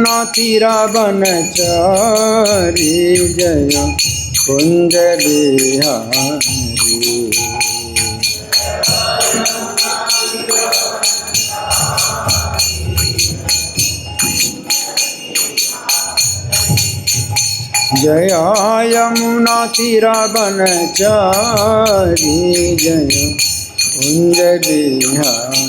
यमुना तीरा बनचारी जय कुंज बिहारी। जय यमुना तीरा बनचारी जय कुंज बिहारी।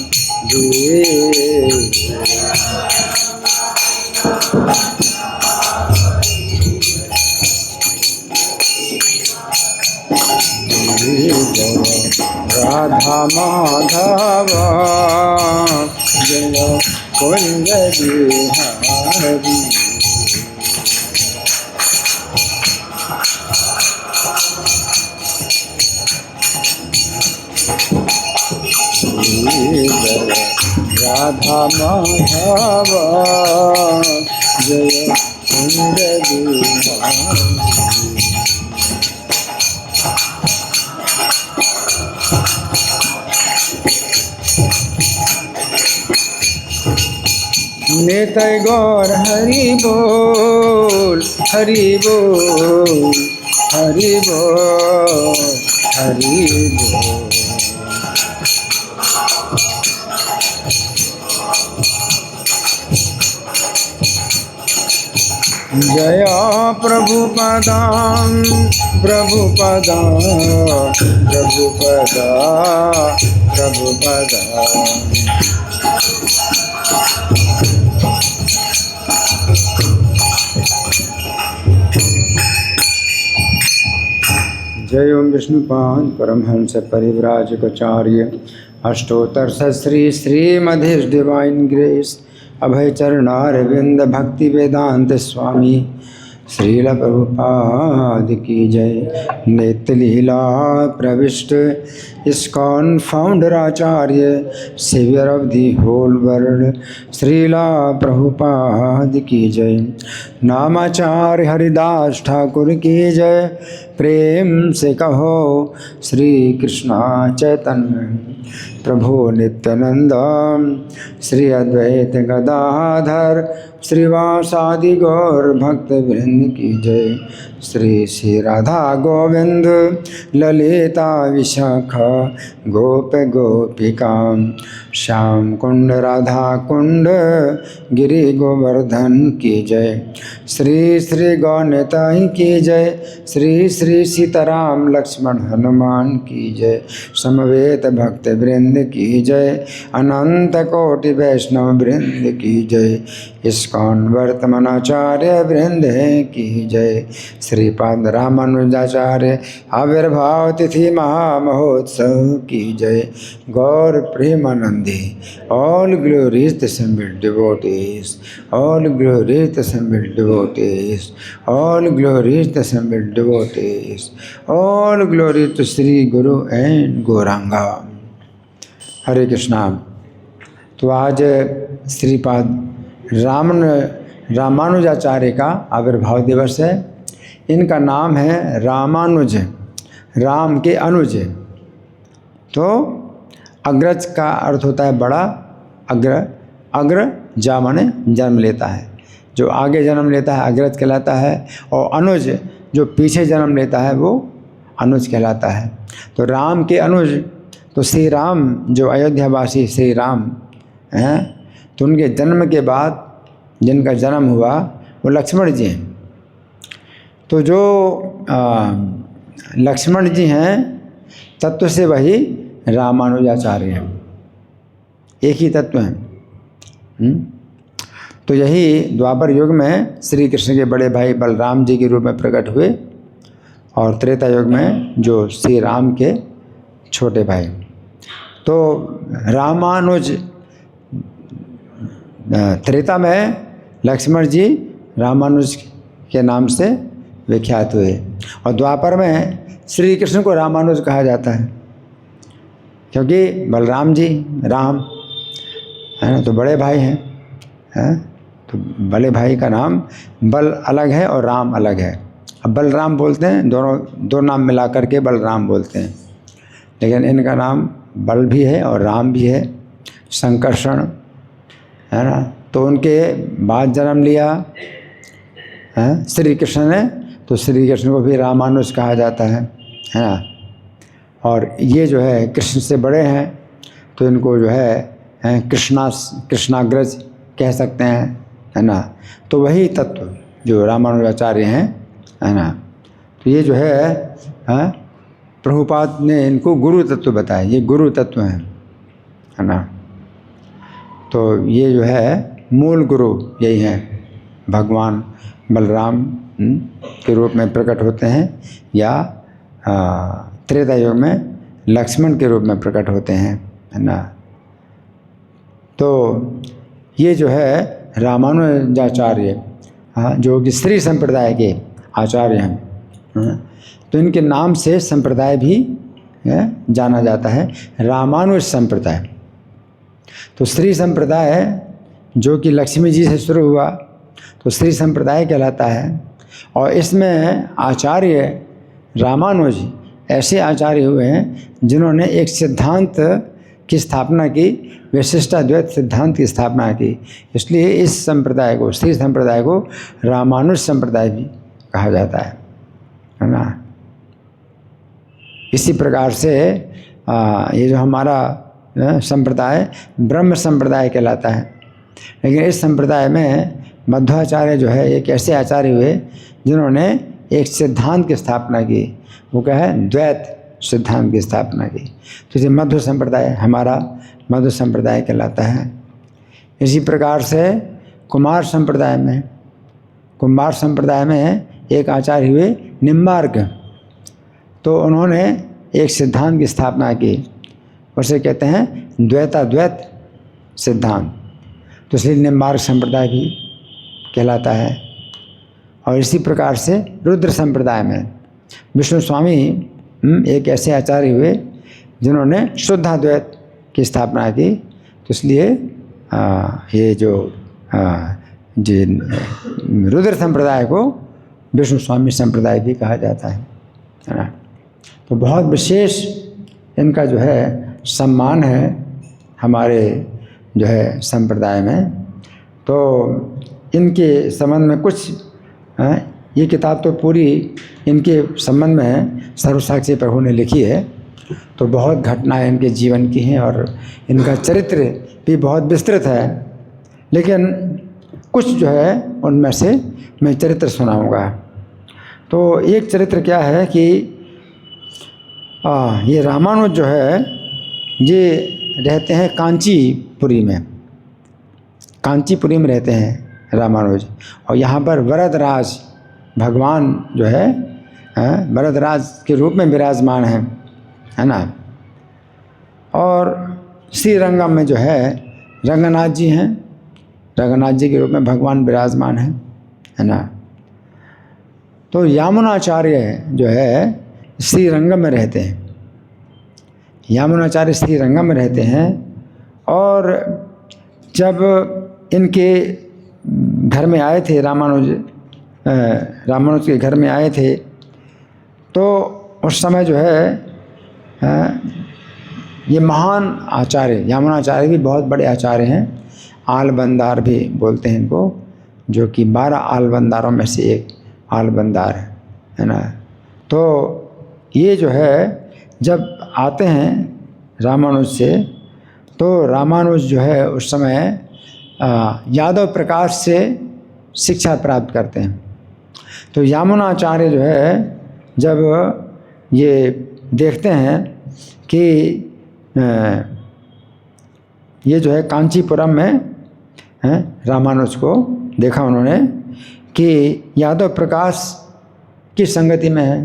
राधा माधव जय कुंज बिहारी। राधा माधव जय कुंज बिहारी। नित्य गौर हरि बोल हरि बोल हरि बोल हरि बोल। जय प्रभुपदा प्रभुपदा प्रभुपदा प्रभुपदा। जय ओम विष्णुपाद परमहंस परिव्राजकाचार्य अष्टोत्तर श्री श्रीमधेश डिवाइन ग्रेस अभय चरणारविंद भक्ति वेदांत स्वामी श्रील प्रभुपाद की जय। नित्य लीला प्रविष्ट इस्कॉन फाउंडर आचार्य saviour of the whole world Srila Prabhupada की जय। नामाचार्य हरिदास ठाकुर की जय। प्रेम से कहो श्री कृष्णा चैतन्य प्रभु नित्यानंद श्री अद्वैत गदाधर श्रीवासादि गौर भक्त वृंद की जय। श्री श्री राधा गोविंद ललिता विशाखा गोप गोपिका श्याम कुंड राधा कुंड गिरि गोवर्धन की जय। श्री श्री गौनिताई की जय। श्री श्री सीताराम लक्ष्मण हनुमान की जय। समवेत भक्त वृंद की जय। अनंत कोटि वैष्णव वृंद की जय। इस्कॉन वर्तमानाचार्य वृंद की जय। श्रीपाद रामानुजाचार्य आविर्भाव तिथि महामहोत्सव की जय। Gaur Premanandi all glories the assembled devotees, all glories the assembled devotees, all glories the assembled devotees, all glories to Sri Guru and Gauranga। हरे कृष्णा। तो आज श्रीपाद रामानुजाचार्य का आविर्भाव दिवस है। इनका नाम है रामानुज, राम के अनुज। तो अग्रज का अर्थ होता है बड़ा, अग्र जा माने जन्म लेता है, जो आगे जन्म लेता है अग्रज कहलाता है, और अनुज जो पीछे जन्म लेता है वो अनुज कहलाता है। तो राम के अनुज, तो श्री राम जो अयोध्यावासी श्री राम हैं, तो उनके जन्म के बाद जिनका जन्म हुआ वो लक्ष्मण जी हैं। तो जो लक्ष्मण जी हैं तत्व से वही रामानुजाचार्य हैं, एक ही तत्व हैं। तो यही द्वापर युग में श्री कृष्ण के बड़े भाई बलराम जी के रूप में प्रकट हुए, और त्रेता युग में जो श्री राम के छोटे भाई। तो रामानुज त्रेता में लक्ष्मण जी रामानुज के नाम से विख्यात हुए, और द्वापर में श्री कृष्ण को रामानुज कहा जाता है, क्योंकि बलराम जी राम है ना, तो बड़े भाई हैं। तो बड़े भाई का नाम बल अलग है और राम अलग है। अब बलराम बोलते हैं, दो नाम मिला करके बलराम बोलते हैं, लेकिन इनका नाम बल भी है और राम भी है। संकर्षण है ना, तो उनके बाद जन्म लिया श्री कृष्ण ने, तो श्री कृष्ण को भी रामानुज कहा जाता है ना। और ये जो है कृष्ण से बड़े हैं, तो इनको जो है कृष्णाग्रज कह सकते हैं, है ना। तो वही तत्व जो रामानुजाचार्य हैं, है ना। तो ये जो है प्रभुपाद ने इनको गुरु तत्व बताया, ये गुरु तत्व हैं, है ना। तो ये जो है मूल गुरु यही हैं, भगवान बलराम के रूप में प्रकट होते हैं, या त्रेता युग में लक्ष्मण के रूप में प्रकट होते हैं, है ना। तो ये जो है रामानुजाचार्य जो कि श्री संप्रदाय के आचार्य हैं, तो इनके नाम से संप्रदाय भी जाना जाता है, रामानुज संप्रदाय। तो श्री संप्रदाय जो कि लक्ष्मी जी से शुरू हुआ, तो श्री संप्रदाय कहलाता है। और इसमें आचार्य रामानुज ऐसे आचार्य हुए हैं जिन्होंने एक सिद्धांत की स्थापना की, विशिष्टाद्वैत सिद्धांत की स्थापना की। इसलिए इस संप्रदाय को, श्री संप्रदाय को रामानुज संप्रदाय भी कहा जाता है ना। इसी प्रकार से ये जो हमारा संप्रदाय ब्रह्म संप्रदाय कहलाता है। लेकिन इस संप्रदाय में मध्वाचार्य जो है एक ऐसे आचार्य हुए जिन्होंने एक सिद्धांत की स्थापना की, वो क्या है, द्वैत सिद्धांत की स्थापना की। तो इसे मध्व संप्रदाय, हमारा मध्व संप्रदाय कहलाता है। इसी प्रकार से कुमार संप्रदाय में एक आचार्य हुए निम्बार्क, तो उन्होंने एक सिद्धांत की स्थापना की, उसे कहते हैं द्वैताद्वैत सिद्धांत। तो इसलिए निम्बार्क संप्रदाय भी कहलाता है। और इसी प्रकार से रुद्र संप्रदाय में विष्णु स्वामी एक ऐसे आचार्य हुए जिन्होंने शुद्धाद्वैत की स्थापना की। तो इसलिए ये जो रुद्र संप्रदाय को विष्णु स्वामी संप्रदाय भी कहा जाता है ना। तो बहुत विशेष इनका जो है सम्मान है हमारे जो है संप्रदाय में। तो इनके संबंध में कुछ ये किताब तो पूरी इनके संबंध में है, सर्वसाक्षी प्रभु ने लिखी है। तो बहुत घटनाएं इनके जीवन की हैं और इनका चरित्र भी बहुत विस्तृत है। लेकिन कुछ जो है उनमें से मैं चरित्र सुनाऊंगा। तो एक चरित्र क्या है कि ये रामानुज जो है ये रहते हैं कांचीपुरी में रहते हैं रामानुज। और यहाँ पर वरदराज भगवान जो है वरदराज के रूप में विराजमान है ना। और श्रीरंगम में जो है रंगनाथ जी हैं, रंगनाथ जी के रूप में भगवान विराजमान है ना। तो यामुनाचार्य जो है श्रीरंगम में रहते हैं, यामुनाचार्य श्रीरंगम में रहते हैं। और जब इनके घर में आए थे रामानुज के घर में आए थे, तो उस समय जो है ये महान आचार्य यामुनाचार्य भी बहुत बड़े आचार्य हैं, आलबंदार भी बोलते हैं इनको, जो कि 12 आलबंदारों में से एक आलबंदार है ना। तो ये जो है जब आते हैं रामानुज से, तो रामानुज जो है उस समय यादव प्रकाश से शिक्षा प्राप्त करते हैं। तो यामुनाचार्य जो है जब ये देखते हैं कि ये जो है कांचीपुरम में रामानुज को देखा उन्होंने कि यादव प्रकाश की संगति में है,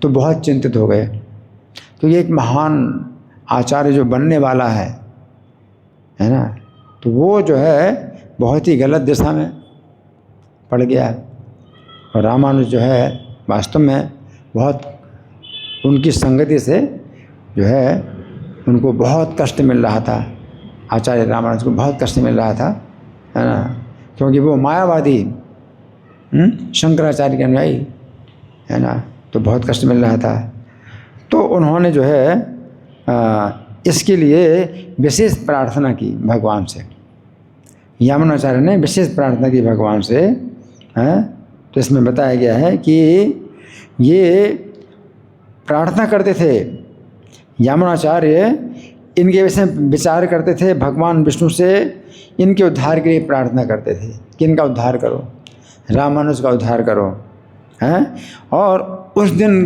तो बहुत चिंतित हो गए। तो ये एक महान आचार्य जो बनने वाला है ना, तो वो जो है बहुत ही गलत दिशा में पड़ गया। और रामानुज जो है वास्तव में बहुत उनकी संगति से जो है उनको बहुत कष्ट मिल रहा था, आचार्य रामानुज को बहुत कष्ट मिल रहा था, है ना। क्योंकि वो मायावादी शंकराचार्य के अनुयायी है ना, तो बहुत कष्ट मिल रहा था। तो उन्होंने जो है इसके लिए विशेष प्रार्थना की भगवान से। यामुनाचार्य ने विशेष प्रार्थना की भगवान से, हैं। तो इसमें बताया गया है कि ये प्रार्थना करते थे, यामुनाचार्य इनके विषय में विचार करते थे, भगवान विष्णु से इनके उद्धार के लिए प्रार्थना करते थे कि इनका उद्धार करो, रामानुज का उद्धार करो, हैं। और उस दिन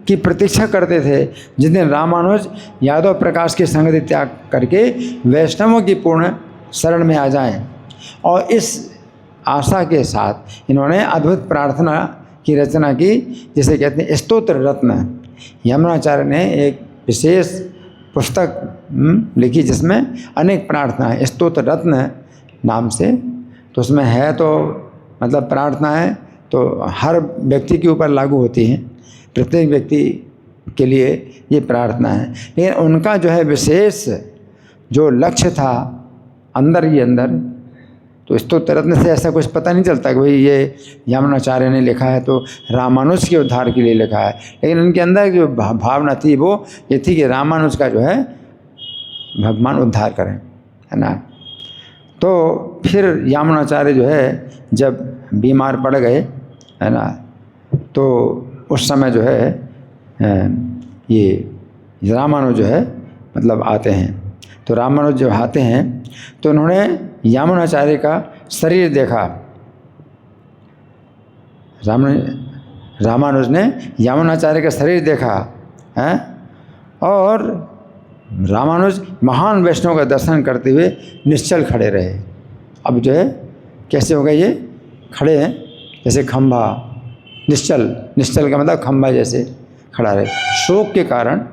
की प्रतीक्षा करते थे जिस दिन रामानुज यादव प्रकाश की संगति त्याग करके वैष्णवों की पूर्ण शरण में आ जाएं। और इस आशा के साथ इन्होंने अद्भुत प्रार्थना की रचना की, जिसे कहते हैं स्तोत्र रत्न। यमुनाचार्य ने एक विशेष पुस्तक लिखी जिसमें अनेक प्रार्थना है, स्तोत्र रत्न नाम से। तो उसमें है तो मतलब प्रार्थनाएं तो हर व्यक्ति के ऊपर लागू होती हैं, प्रत्येक व्यक्ति के लिए ये प्रार्थना है। लेकिन उनका जो है विशेष जो लक्ष्य था अंदर ही अंदर, तो स्तोत्र रत्न से ऐसा कुछ पता नहीं चलता कि भाई ये यमुनाचार्य ने लिखा है तो रामानुज के उद्धार के लिए लिखा है। लेकिन उनके अंदर जो भावना थी वो ये थी कि रामानुज का जो है भगवान उद्धार करें, है ना। तो फिर यमुनाचार्य जो है जब बीमार पड़ गए, है ना, तो उस समय जो है ये रामानुज जो है मतलब आते हैं। तो रामानुज जब आते हैं तो उन्होंने यमुनाचार्य का शरीर देखा। रामानुज ने यमुनाचार्य का शरीर देखा है, और रामानुज महान वैष्णव का दर्शन करते हुए निश्चल खड़े रहे। अब जो है कैसे हो गए, ये खड़े हैं जैसे खंभा, निश्चल का मतलब खंभा जैसे खड़ा रहे। शोक के कारण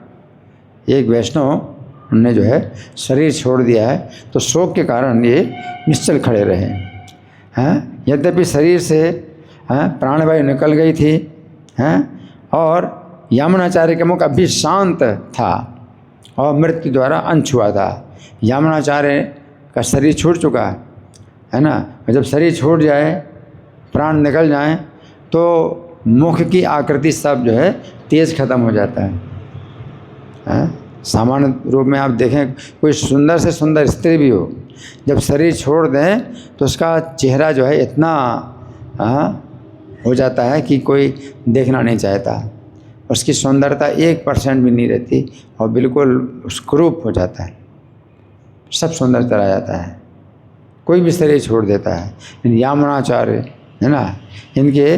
एक वैष्णव ने जो है शरीर छोड़ दिया है, तो शोक के कारण ये निश्चल खड़े रहे हैं। यद्यपि शरीर से प्राणवायु निकल गई थी, हैं, और यमुनाचार्य का मुख अभी शांत था और मृत्यु द्वारा अंत हुआ था। यमुनाचार्य का शरीर छूट चुका है ना। जब शरीर छूट जाए, प्राण निकल जाए, तो मुख की आकृति सब जो है तेज खत्म हो जाता है। सामान्य रूप में आप देखें कोई सुंदर से सुंदर स्त्री भी हो, जब शरीर छोड़ दें तो उसका चेहरा जो है इतना हो जाता है कि कोई देखना नहीं चाहता। उसकी सुंदरता 1% भी नहीं रहती और बिल्कुल कुरूप हो जाता है, सब सुंदर चला जाता है, कोई भी शरीर छोड़ देता है। यमुनाचार्य है ना, इनके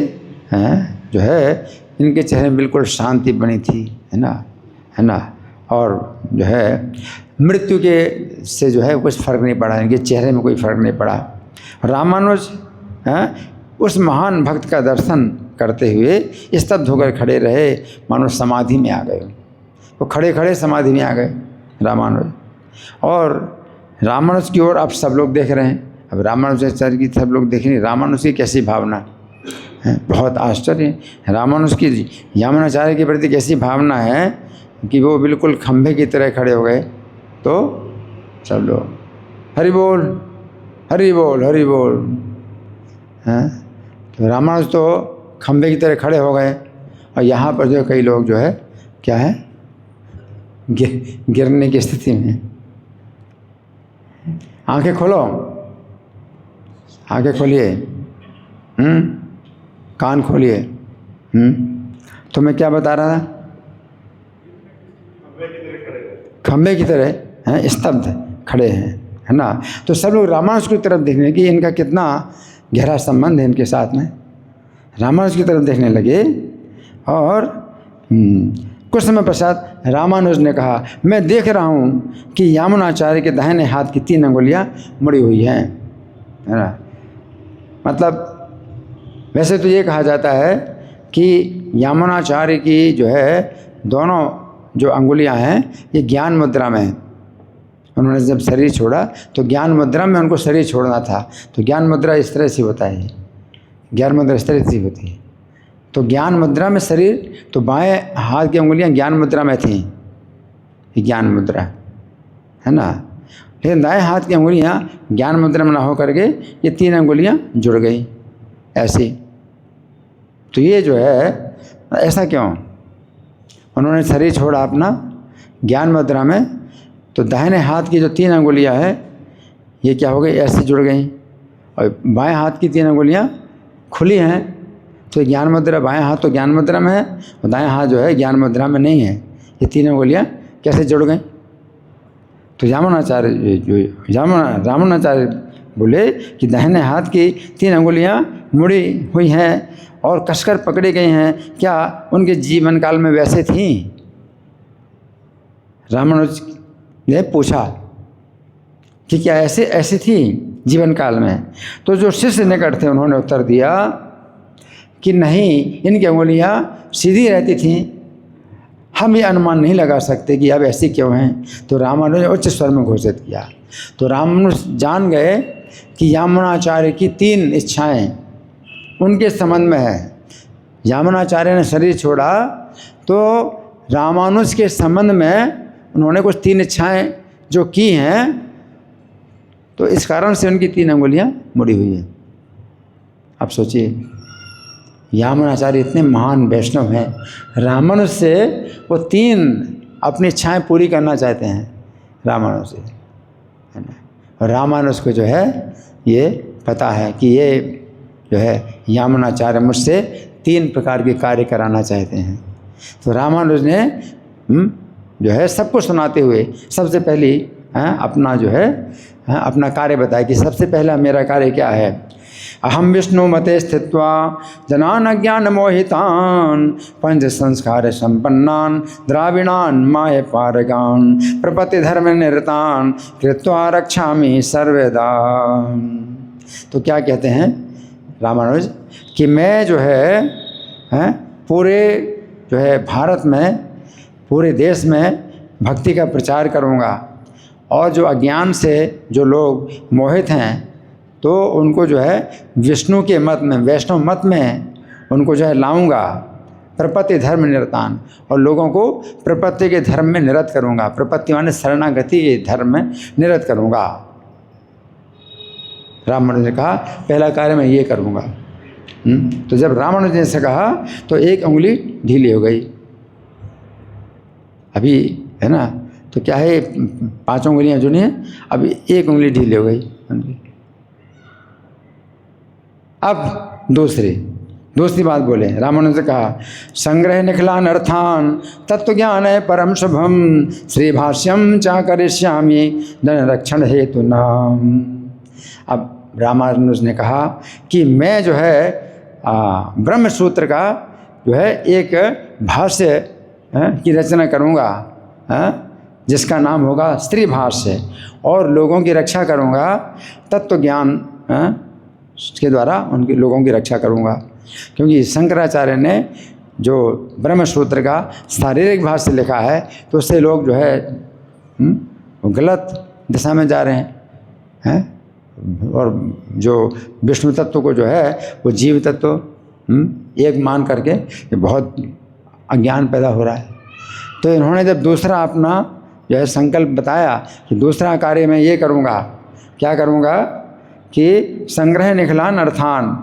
जो है इनके चेहरे में बिल्कुल शांति बनी थी, है ना। और जो है मृत्यु के से जो है कुछ फर्क नहीं पड़ा, इनके चेहरे में कोई फर्क नहीं पड़ा। रामानुज उस महान भक्त का दर्शन करते हुए स्तब्ध होकर खड़े रहे, मानो समाधि में आ गए। वो खड़े खड़े समाधि में आ गए रामानुज। और रामानुज की ओर अब सब लोग देख रहे हैं। अब रामानुजाचार्य की सब लोग देख रहे हैं, रामानुज की कैसी भावना है, बहुत आश्चर्य। रामानुज की यमुनाचार्य के प्रति कैसी भावना है कि वो बिल्कुल खंभे की तरह खड़े हो गए। तो सब लोग हरि बोल हरि बोल हरि बोल, हैं। तो रामानुज तो खंभे की तरह खड़े हो गए, और यहाँ पर जो कई लोग जो है क्या है गिरने की स्थिति में। आंखें खोलो, आंखें खोलिए, कान खोलिए। तो मैं क्या बता रहा था, खंबे की तरह हैं, स्तब्ध खड़े हैं, है ना। तो सब लोग रामानुज की तरफ देखने कि इनका कितना गहरा संबंध है इनके साथ में। रामानुज की तरफ देखने लगे, और कुछ समय पश्चात रामानुज ने कहा, मैं देख रहा हूँ कि यमुनाचार्य के दाहिने हाथ की 3 अंगुलियाँ मुड़ी हुई हैं, है ना। मतलब वैसे तो ये कहा जाता है कि यमुनाचार्य की जो है दोनों जो अंगुलियां हैं ये ज्ञान मुद्रा में हैं। उन्होंने जब शरीर छोड़ा तो ज्ञान मुद्रा में उनको शरीर छोड़ना था। तो ज्ञान मुद्रा इस तरह से होता है, ज्ञान मुद्रा इस तरह से होती है। तो ज्ञान मुद्रा में शरीर, तो बाएं हाथ की अंगुलियां ज्ञान मुद्रा में थीं, ये ज्ञान मुद्रा है ना। लेकिन दाएं हाथ की अंगुलियां ज्ञान मुद्रा में ना हो करके ये 3 अंगुलियां जुड़ गई ऐसी। तो ये जो है ऐसा क्यों, उन्होंने शरीर छोड़ा अपना ज्ञान मुद्रा में, तो दाहिने हाथ की जो 3 अंगुलियां है ये क्या हो गई, ऐसे जुड़ गई, और बाएं हाथ की 3 अंगुलियां खुली हैं, तो ज्ञान मुद्रा, बाएं हाथ तो ज्ञान मुद्रा में है और दाएं हाथ जो है ज्ञान मुद्रा में नहीं है। ये 3 अंगुलियां कैसे जुड़ गई? तो रामानुजाचार्य बोले कि दाहिने हाथ की 3 अंगुलियां मुड़ी हुई हैं और कसकर पकड़ी गई हैं, क्या उनके जीवन काल में वैसे थीं? रामानुज ने पूछा कि क्या ऐसी थी जीवन काल में? तो जो शिष्य निकट थे उन्होंने उत्तर दिया कि नहीं, इनकी अंगुलियां सीधी रहती थीं, हम ये अनुमान नहीं लगा सकते कि अब ऐसी क्यों हैं। तो रामानुज ने उच्च स्वर में घोषित किया। तो रामानुज जान गए कि यामुनाचार्य की 3 इच्छाएं उनके संबंध में है। यामुनाचार्य ने शरीर छोड़ा तो रामानुज के संबंध में उन्होंने कुछ 3 इच्छाएं जो की हैं, तो इस कारण से उनकी 3 अंगुलियां मुड़ी हुई हैं। अब सोचिए, यामुनाचार्य इतने महान वैष्णव हैं, रामानुज से वो 3 अपनी इच्छाएं पूरी करना चाहते हैं रामानुज से, है ना। और रामानुज को जो है ये पता है कि ये जो है यामुनाचार्य मुझसे 3 प्रकार के कार्य कराना चाहते हैं। तो रामानुज ने जो है सबको सुनाते हुए सबसे पहली अपना जो है अपना कार्य बताया कि सबसे पहला मेरा कार्य क्या है। अहम विष्णु मते स्थित्वा जनान अज्ञान मोहितान पंच संस्कार संपन्नान द्राविणान माय पारगान प्रपत्ति धर्म निरतान कृत्वा रक्षामि सर्वदा। तो क्या कहते हैं रामानुज कि मैं जो है पूरे जो है भारत में, पूरे देश में भक्ति का प्रचार करूँगा और जो अज्ञान से जो लोग मोहित हैं तो उनको जो है विष्णु के मत में, वैष्णव मत में उनको जो है लाऊंगा। प्रपत्ति धर्म निरतान, और लोगों को प्रपत्ति के धर्म में निरत करूंगा। प्रपत्ति माने शरणागति के धर्म में निरत करूंगा। रामानुज ने कहा पहला कार्य मैं ये करूंगा। तो जब रामानुज ने से कहा तो 1 अंगुली ढीली हो गई। अभी है ना, तो क्या है 5 अंगुलियाँ जुड़ी हैं, अभी 1 अंगुली ढीली हो गई। अब दूसरी बात बोले, रामानुज ने कहा संग्रह निखिलान अर्थान तत्व ज्ञान है परम शुभम श्री भाष्यम चा करिष्यामि धन रक्षण हेतु नाम। अब रामानुज ने कहा कि मैं जो है ब्रह्म सूत्र का जो है एक भाष्य की रचना करूँगा, जिसका नाम होगा स्त्री भाष्य, और लोगों की रक्षा करूँगा तत्व ज्ञान के द्वारा, उनके लोगों की रक्षा करूँगा। क्योंकि शंकराचार्य ने जो ब्रह्म सूत्र का शारीरिक भाष्य लिखा है तो उससे लोग जो है गलत दिशा में जा रहे हैं, और जो विष्णु तत्व को जो है वो जीव तत्व एक मान करके ये बहुत अज्ञान पैदा हो रहा है। तो इन्होंने जब दूसरा अपना जो है संकल्प बताया कि दूसरा कार्य मैं ये करूँगा, क्या करूँगा कि संग्रह निखिलान अर्थान,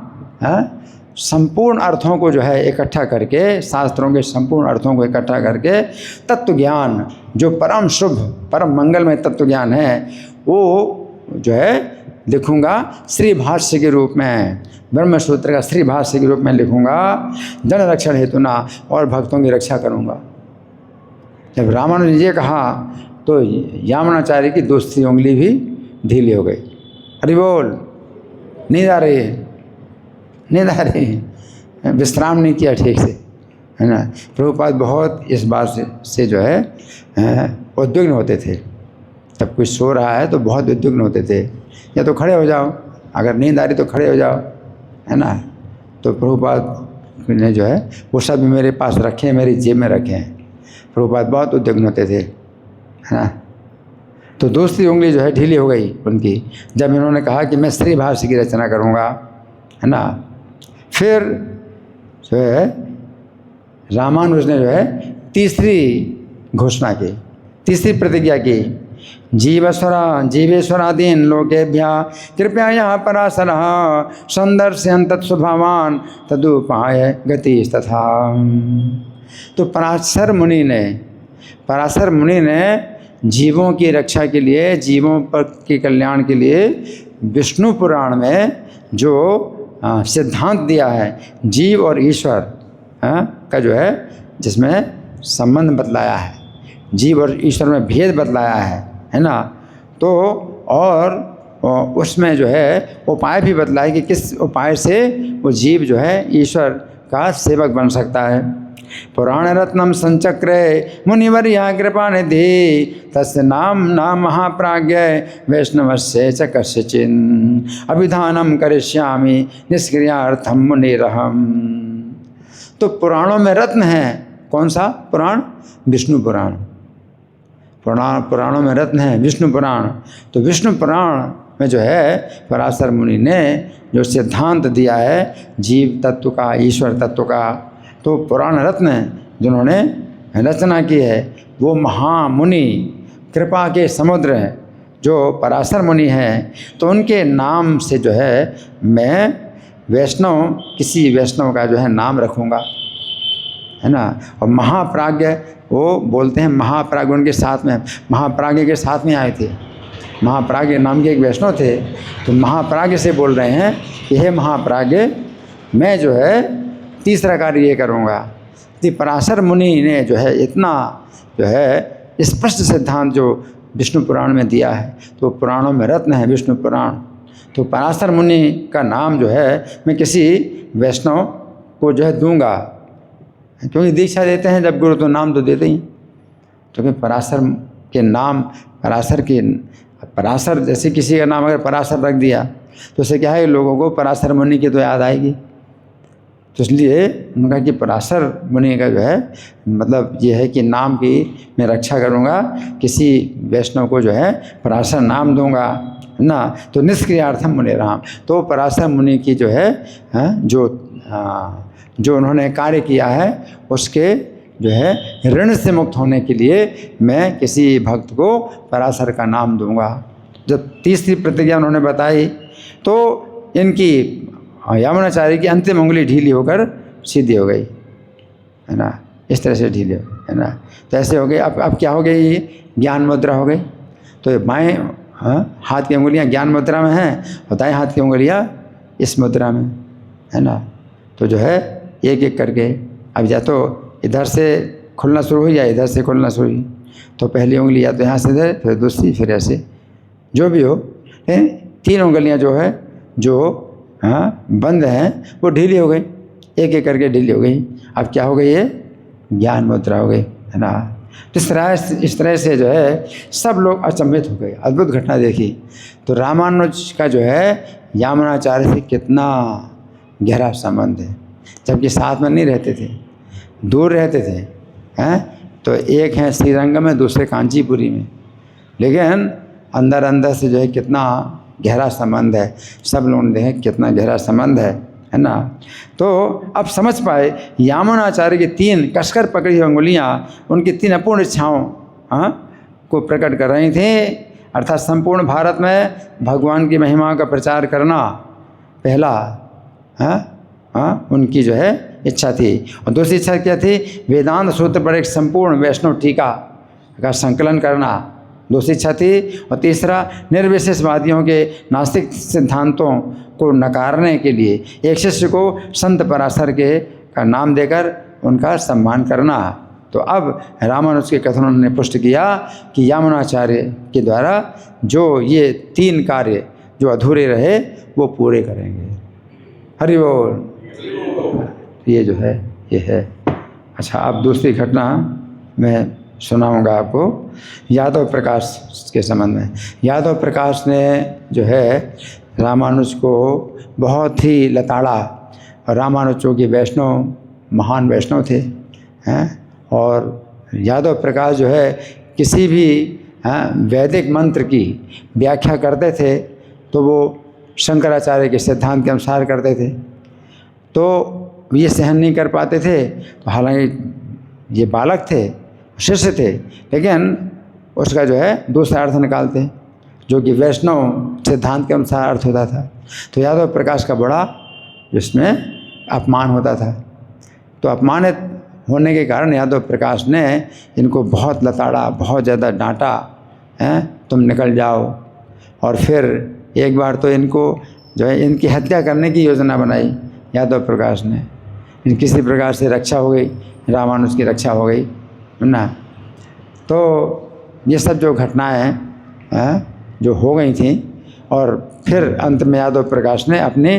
संपूर्ण अर्थों को जो है इकट्ठा करके, शास्त्रों के संपूर्ण अर्थों को इकट्ठा करके तत्व ज्ञान, जो परम शुभ परम मंगलमय तत्व ज्ञान है, वो जो है लिखूँगा श्री भाष्य के रूप में, ब्रह्म सूत्र का श्री भाष्य के रूप में लिखूँगा, जन रक्षण हेतु ना, और भक्तों की रक्षा करूँगा। जब रामानुज ने ये कहा तो यामुनाचार्य की दूसरी उंगली भी ढीली हो गई। अरे बोल, नींद आ रही है, विश्राम नहीं किया ठीक से, है ना। प्रभुपाद बहुत इस बात से जो है उद्विग्न होते थे। जब कोई सो रहा है तो बहुत उद्विग्न होते थे, या तो खड़े हो जाओ, अगर नींद आ रही तो खड़े हो जाओ, है ना। तो प्रभुपाद ने जो है वो सब मेरे पास रखे, मेरी जेब में रखे हैं। प्रभुपाद बहुत उद्विग्न होते थे, है ना। तो दूसरी उंगली जो है ढीली हो गई उनकी, जब इन्होंने कहा कि मैं श्री भाष्य की रचना करूँगा, है ना। फिर जो है रामानुज ने जो है तीसरी घोषणा की, तीसरी प्रतिज्ञा की, जीवेश्वरादीन लोकेभ्या कृपया यहाँ पराशर संदर्शन तत्स्वभावान तदुपाय गति तथा। तो पराशर मुनि ने जीवों की रक्षा के लिए, जीवों पर के कल्याण के लिए विष्णु पुराण में जो सिद्धांत दिया है जीव और ईश्वर का जो है, जिसमें संबंध बतलाया है, जीव और ईश्वर में भेद बतलाया है ना। तो और उसमें जो है उपाय भी बतलाए कि किस उपाय से वो जीव जो है ईश्वर का सेवक बन सकता है। पुराण रत्नम संचक्रे मुनिवर्या कृपा निधि तस्य नाम नाम महाप्राज्ञ वैष्णवस्य च कस्यचिन् अभिधानम करिष्यामि निष्क्रियार्थम मुनिरहम। तो पुराणों में रत्न है, कौन सा पुराण? विष्णु पुराण। पुराणों में रत्न है विष्णु पुराण। तो विष्णु पुराण में जो है पराशर मुनि ने जो सिद्धांत दिया है जीव तत्व का, ईश्वर तत्व का, तो पुराण रत्न जिन्होंने रचना की है वो महामुनि कृपा के समुद्र हैं जो पराशर मुनि हैं। तो उनके नाम से जो है मैं वैष्णव, किसी वैष्णव का जो है नाम रखूँगा, है ना। और महाप्राज्ञ, वो बोलते हैं महाप्राज्ञ उनके साथ में, महाप्राज्ञ के साथ में आए थे। महाप्राज्ञ नाम के एक वैष्णव थे, तो महाप्राज्ञ से बोल रहे हैं कि हे महाप्राज्ञ, मैं जो है तीसरा कार्य ये करूँगा। तो पराशर मुनि ने जो है इतना जो है स्पष्ट सिद्धांत जो विष्णु पुराण में दिया है, तो पुराणों में रत्न है विष्णु पुराण। तो पराशर मुनि का नाम जो है मैं किसी वैष्णव को जो है दूंगा, क्योंकि दीक्षा देते हैं जब गुरु तो नाम तो देते ही। क्योंकि पराशर के नाम, पराशर जैसे किसी का नाम अगर पराशर रख दिया तो उससे क्या है, लोगों को पराशर मुनि की तो याद आएगी। तो इसलिए उन्होंने कहा कि पराशर मुनि का जो है मतलब ये है कि नाम की मैं रक्षा करूँगा, किसी वैष्णव को जो है पराशर नाम दूंगा ना। तो निष्क्रियार्थम मुनिराम, तो पराशर मुनि की जो है जो उन्होंने कार्य किया है उसके जो है ऋण से मुक्त होने के लिए मैं किसी भक्त को पराशर का नाम दूंगा। जब तीसरी प्रतिज्ञा उन्होंने बताई तो इनकी यामुनाचार्य की अंतिम उंगली ढीली होकर सीधी हो गई, है ना। इस तरह से ढीली हो गई, है ना। तो ऐसे हो गए। अब क्या हो गई, ये ज्ञान मुद्रा हो गई। तो बाएं हाथ की उंगलियां ज्ञान मुद्रा में हैं और दाएं हाथ की उंगलियां इस मुद्रा में, है ना। तो जो है एक एक करके अब या तो इधर से खुलना शुरू हुई या इधर से खुलना शुरू हुई। तो पहली उंगली या तो यहाँ से इधर, फिर दूसरी, फिर ऐसे, जो भी हो। तीन उंगलियाँ जो है जो बंद हैं वो ढीली हो गई, एक एक करके ढीली हो गई। अब क्या हो गई, ये ज्ञान मुद्रा हो गई, है ना। तो इस तरह से जो है सब लोग अचंभित हो गए, अद्भुत घटना देखी। तो रामानुज का जो है यामुनाचार्य से कितना गहरा संबंध है, जबकि साथ में नहीं रहते थे, दूर रहते थे, हैं। तो एक हैं श्रीरंगम में, दूसरे कांचीपुरी में, लेकिन अंदर अंदर से जो है कितना गहरा संबंध है। सब लोगों ने देखे कितना गहरा संबंध है ना। तो अब समझ पाए यामुनाचार्य की तीन कसकर पकड़ी हुई अंगुलियाँ उनकी तीन अपूर्ण इच्छाओं को प्रकट कर रही थी। अर्थात संपूर्ण भारत में भगवान की महिमा का प्रचार करना पहला उनकी जो है इच्छा थी। और दूसरी इच्छा क्या थी, वेदांत सूत्र पर एक संपूर्ण वैष्णव टीका का संकलन करना, दूसरी इच्छा थी। और तीसरा निर्विशेषवादियों के नास्तिक सिद्धांतों को नकारने के लिए एक शिष्य को संत पराशर के का नाम देकर उनका सम्मान करना। तो अब रामानुज के कथनों ने पुष्ट किया कि यामुनाचार्य के द्वारा जो ये तीन कार्य जो अधूरे रहे वो पूरे करेंगे। हरि बोल। ये जो है ये है। अच्छा, अब दूसरी घटना मैं सुनाऊंगा आपको यादव प्रकाश के संबंध में। यादव प्रकाश ने जो है रामानुज को बहुत ही लताड़ा, और रामानुज चूँकि वैष्णव, महान वैष्णव थे, हैं। और यादव प्रकाश जो है किसी भी वैदिक मंत्र की व्याख्या करते थे तो वो शंकराचार्य के सिद्धांत के अनुसार करते थे। तो ये सहन नहीं कर पाते थे। तो हालांकि ये बालक थे, शिष्य थे, लेकिन उसका जो है दूसरा अर्थ निकालते जो कि वैष्णव सिद्धांत के अनुसार अर्थ होता था। तो यादव प्रकाश का बड़ा जिसमें अपमान होता था। तो अपमानित होने के कारण यादव प्रकाश ने इनको बहुत लताड़ा, बहुत ज़्यादा डांटा, हैं तुम निकल जाओ। और फिर एक बार तो इनको जो है इनकी हत्या करने की योजना बनाई यादव प्रकाश ने। किसी प्रकार से रक्षा हो गई, रामानुज की रक्षा हो गई ना। तो ये सब जो घटनाएं जो हो गई थी, और फिर अंत में यादव प्रकाश ने अपने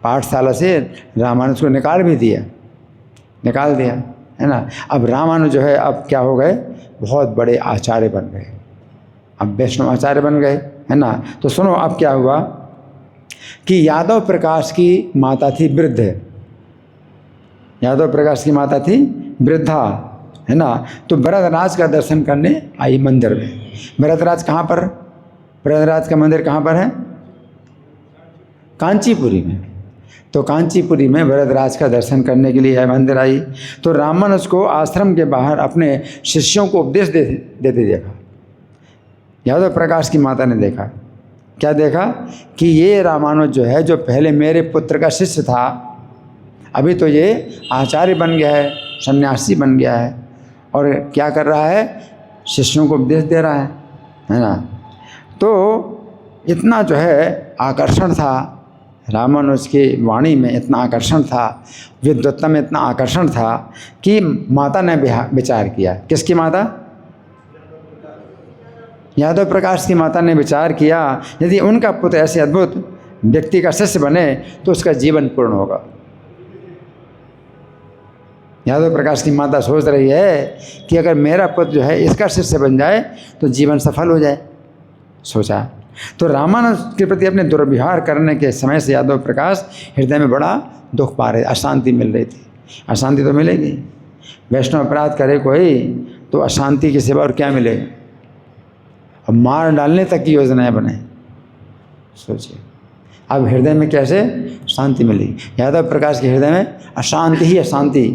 पाठशाला से रामानुज को निकाल दिया है ना। अब रामानुज जो है अब क्या हो गए, बहुत बड़े आचार्य बन गए, अब वैष्णव आचार्य बन गए है ना। तो सुनो अब क्या हुआ कि यादव प्रकाश की माता थी वृद्ध, यादव प्रकाश की माता थी वृद्धा है ना। तो वरदराज का दर्शन करने आई मंदिर में। वरदराज कहाँ पर, वरदराज का मंदिर कहाँ पर है, कांचीपुरी में। तो कांचीपुरी में वरदराज का दर्शन करने के लिए मंदिर आई। तो रामानुज को आश्रम के बाहर अपने शिष्यों को उपदेश देते देखा। यादव प्रकाश की माता ने देखा, क्या देखा कि ये रामानुज जो है, जो पहले मेरे पुत्र का शिष्य था, अभी तो ये आचार्य बन गया है, सन्यासी बन गया है, और क्या कर रहा है, शिष्यों को उपदेश दे रहा है ना। तो इतना जो है आकर्षण था रामानुज की वाणी में, इतना आकर्षण था, विद्वत्ता में इतना आकर्षण था कि माता ने विचार किया। किसकी माता, यादव प्रकाश की माता ने विचार किया, यदि उनका पुत्र ऐसे अद्भुत व्यक्ति का शिष्य बने तो उसका जीवन पूर्ण होगा। यादव प्रकाश की माता सोच रही है कि अगर मेरा पुत्र जो है इसका शिष्य बन जाए तो जीवन सफल हो जाए। सोचा तो रामानुज के प्रति अपने दुर्व्यवहार करने के समय से यादव प्रकाश हृदय में बड़ा दुख पा रहे, अशांति मिल रही थी। अशांति तो मिलेगी, वैष्णव अपराध करे कोई तो अशांति के सिवा और क्या मिलेगा। अब मार डालने तक की योजनाएं बने। सोचिए अब हृदय में कैसे शांति मिली। यादव प्रकाश के हृदय में अशांति ही अशांति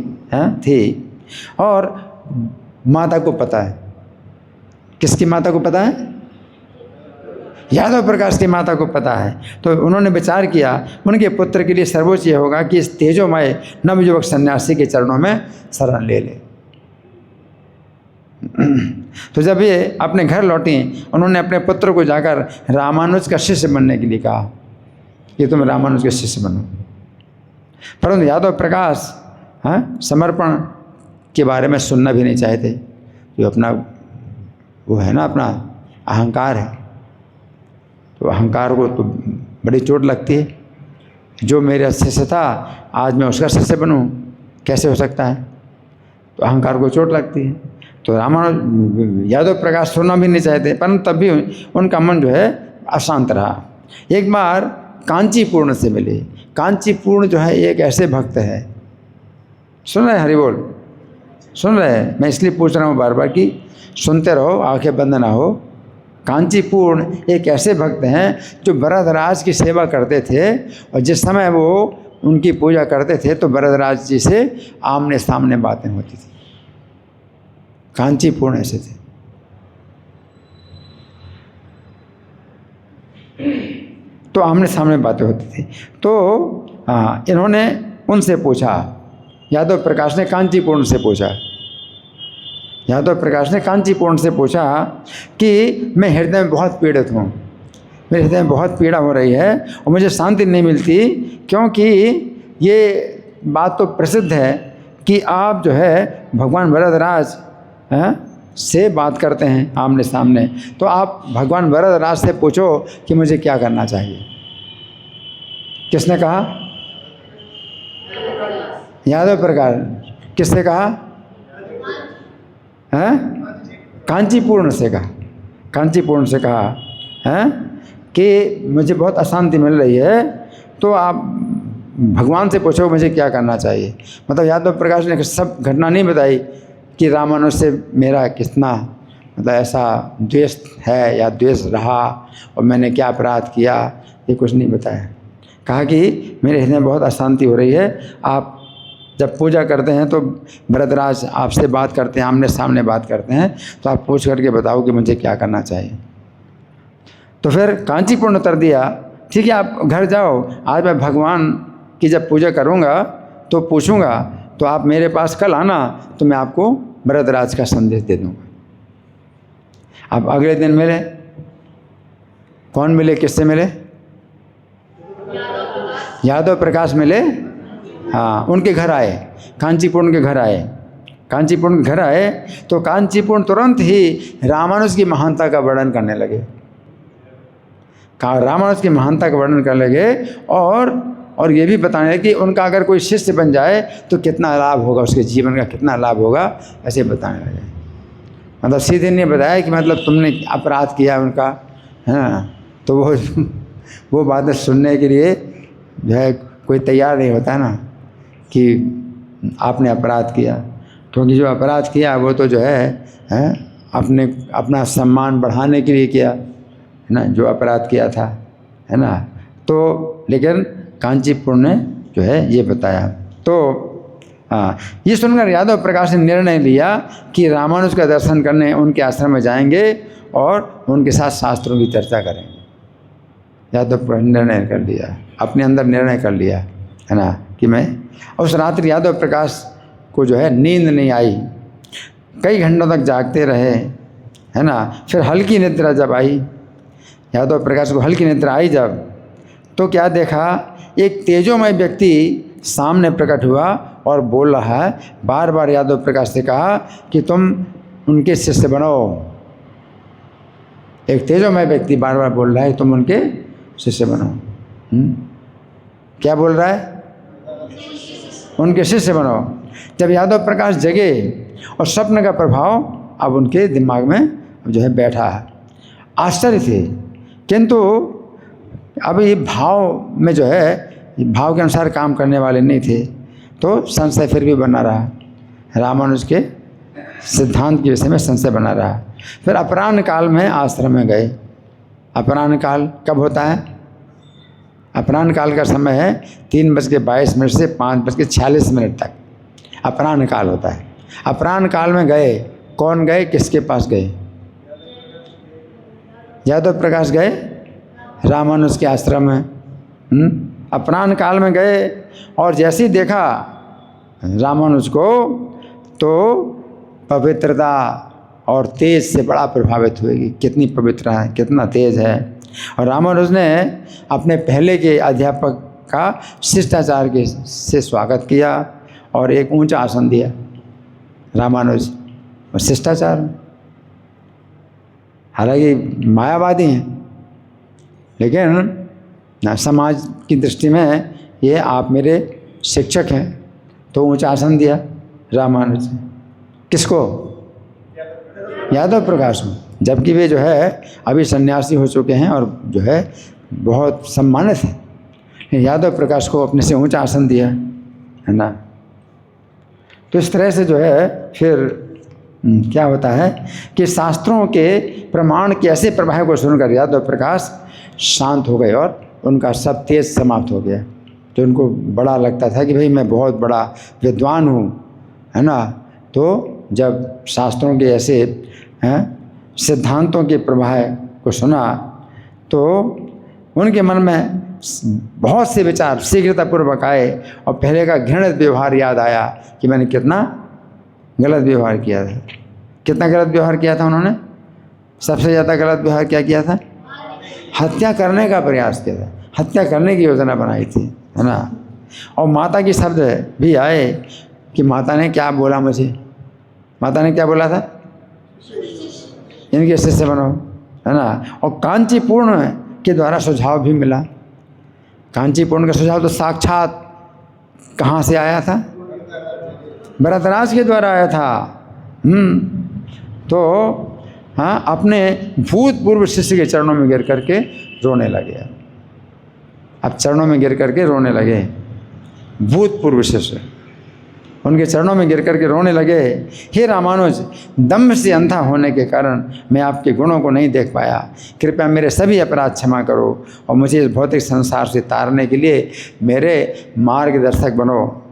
थी। और माता को पता है, किसकी माता को पता है, यादव प्रकाश की माता को पता है। तो उन्होंने विचार किया उनके पुत्र के लिए सर्वोच्च ये होगा कि इस तेजोमय नवयुवक सन्यासी के चरणों में शरण ले ले। तो जब ये अपने घर लौटी, उन्होंने अपने पुत्र को जाकर रामानुज का शिष्य बनने के लिए कहा कि तुम रामानुज के शिष्य बनो। परंतु यादव प्रकाश समर्पण के बारे में सुनना भी नहीं चाहते। जो अपना वो है ना, अपना अहंकार है, तो अहंकार को तो बड़ी चोट लगती है। जो मेरा शिष्य था आज मैं उसका शिष्य बनूं, कैसे हो सकता है। तो अहंकार को चोट लगती है। तो रामानुज यादव प्रकाश सुनना भी नहीं चाहते, परंतु तब भी उनका मन जो है अशांत रहा। एक बार कांचीपूर्ण से मिले। कांचीपूर्ण जो है एक ऐसे भक्त है, सुन रहे हरि बोल, सुन रहे हैं। मैं इसलिए पूछ रहा हूँ बार बार कि सुनते रहो, आंखें बंद ना हो। कांचीपूर्ण एक ऐसे भक्त हैं जो वरदराज की सेवा करते थे, और जिस समय वो उनकी पूजा करते थे तो वरदराज जी से आमने सामने बातें होती थी। कांचीपूर्ण ऐसे थे। तो आमने सामने बातें होती थी। तो इन्होंने उनसे पूछा, यादव प्रकाश ने कांचीपूर्ण से पूछा, यादव प्रकाश ने कांचीपूर्ण से पूछा कि मैं हृदय में बहुत पीड़ित हूँ, मेरे हृदय में बहुत पीड़ा हो रही है और मुझे शांति नहीं मिलती, क्योंकि ये बात तो प्रसिद्ध है कि आप जो है भगवान वरदराज से बात करते हैं आमने सामने। तो आप भगवान वरदराज से पूछो कि मुझे क्या करना चाहिए। किसने कहा? यादव प्रकाश। किससे कहा? कांचीपूर्ण से कहा। कांचीपूर्ण से कहा कि मुझे बहुत अशांति मिल रही है, तो आप भगवान से पूछो मुझे क्या करना चाहिए। मतलब यादव प्रकाश ने सब घटना नहीं बताई कि रामानुज से मेरा कितना मतलब ऐसा द्वेष है या द्वेष रहा और मैंने क्या अपराध किया, ये कुछ नहीं बताया। कहा कि मेरे हृदय में बहुत अशांति हो रही है, आप जब पूजा करते हैं तो वरदराज आपसे बात करते हैं, आमने सामने बात करते हैं, तो आप पूछ करके बताओ कि मुझे क्या करना चाहिए। तो फिर कांचीपूर्ण उत्तर दिया, ठीक है आप घर जाओ, आज मैं भगवान की जब पूजा करूँगा तो पूछूँगा, तो आप मेरे पास कल आना, तो मैं आपको वरदराज का संदेश दे दूँगा। अब अगले दिन मिले, कौन मिले, किससे मिले? यादव प्रकाश मिले, हाँ, उनके घर आए, कांचीपुरम के घर आए। कांचीपुरम के घर आए तो कांचीपुरम तुरंत ही रामानुज की महानता का वर्णन करने लगे। रामानुज की महानता का वर्णन करने लगे और ये भी बताने लगे कि उनका अगर कोई शिष्य बन जाए तो कितना लाभ होगा, उसके जीवन का कितना लाभ होगा, ऐसे बताने लगे। मतलब सीधे नहीं बताया कि मतलब तुमने अपराध किया उनका, हाँ, तो वो बातें सुनने के लिए जो है कोई तैयार नहीं होता ना कि आपने अपराध किया, क्योंकि जो अपराध किया वो तो जो है अपना सम्मान बढ़ाने के लिए किया, है ना, जो अपराध किया था, है ना। तो लेकिन कांचीपुरम ने जो है ये बताया। तो हाँ, ये सुनकर यादव प्रकाश ने निर्णय लिया कि रामानुज का दर्शन करने उनके आश्रम में जाएंगे और उनके साथ शास्त्रों की चर्चा करेंगे। यादव प्रकाश ने निर्णय कर लिया, अपने अंदर निर्णय कर लिया, है ना, कि मैं। उस रात्रि यादव प्रकाश को जो है नींद नहीं आई, कई घंटों तक जागते रहे, है ना। फिर हल्की निद्रा जब आई, यादव प्रकाश को हल्की निद्रा आई जब, तो क्या देखा, एक तेजोमय व्यक्ति सामने प्रकट हुआ और बोल रहा है, बार बार यादव प्रकाश से कहा कि तुम उनके शिष्य बनो। एक तेजोमय व्यक्ति बार बार बोल रहा है तुम उनके शिष्य बनो। क्या बोल रहा है? उनके शिष्य बनो। जब यादव प्रकाश जगे और स्वप्न का प्रभाव अब उनके दिमाग में जो है बैठा है, आश्चर्य थे, किंतु अब ये भाव में जो है भाव के अनुसार काम करने वाले नहीं थे, तो संशय फिर भी बना रहा, रामानुज के सिद्धांत के विषय में संशय बना रहा। फिर अपराह्न काल में आश्रम में गए। अपराह्न काल कब होता है? अपराह्न काल का समय है 3:22 से 5:46 तक अपराह्न काल होता है। अपराह्न काल में गए, कौन गए, किसके पास गए? यादव प्रकाश गए रामानुज के आश्रम में। अपराह्न काल में गए और जैसे ही देखा रामानुज को तो पवित्रता और तेज से बड़ा प्रभावित हुए, कितनी पवित्र है, कितना तेज है। और रामानुज ने अपने पहले के अध्यापक का शिष्टाचार के से स्वागत किया और एक ऊंचा आसन दिया रामानुज। और शिष्टाचार, हालांकि मायावादी हैं, लेकिन समाज की दृष्टि में ये आप मेरे शिक्षक हैं, तो ऊंचा आसन दिया रामानुज। किसको? यादव प्रकाश को, जबकि वे जो है अभी सन्यासी हो चुके हैं और जो है बहुत सम्मानित हैं। यादव प्रकाश को अपने से ऊंचा आसन दिया, है ना। तो इस तरह से जो है फिर क्या होता है कि शास्त्रों के प्रमाण के ऐसे प्रभाव को सुनकर यादव प्रकाश शांत हो गए और उनका सब तेज समाप्त हो गया। तो उनको बड़ा लगता था कि भाई मैं बहुत बड़ा विद्वान हूँ, है ना। तो जब शास्त्रों के ऐसे सिद्धांतों के प्रभाव को सुना तो उनके मन में बहुत से विचार शीघ्रतापूर्वक आए और पहले का घृणित व्यवहार याद आया कि मैंने कितना गलत व्यवहार किया था। कितना गलत व्यवहार किया था उन्होंने? सबसे ज़्यादा गलत व्यवहार क्या किया था? हत्या करने का प्रयास किया था, हत्या करने की योजना बनाई थी, है ना। और माता की शब्द भी आए कि माता ने क्या बोला मुझे, माता ने क्या बोला था? इनके शिष्य बनो, है ना। और कांचीपुरम के द्वारा सुझाव भी मिला। कांचीपुरम का सुझाव तो साक्षात कहाँ से आया था? भरतराज के द्वारा आया था। तो हाँ, अपने भूतपूर्व शिष्य के चरणों में गिर करके रोने लगे। अब चरणों में गिर करके रोने लगे भूतपूर्व शिष्य, उनके चरणों में गिर करके रोने लगे, हे रामानुज, दम्भ से अंधा होने के कारण मैं आपके गुणों को नहीं देख पाया। कृपया मेरे सभी अपराध क्षमा करो और मुझे इस भौतिक संसार से तारने के लिए मेरे मार्गदर्शक बनो।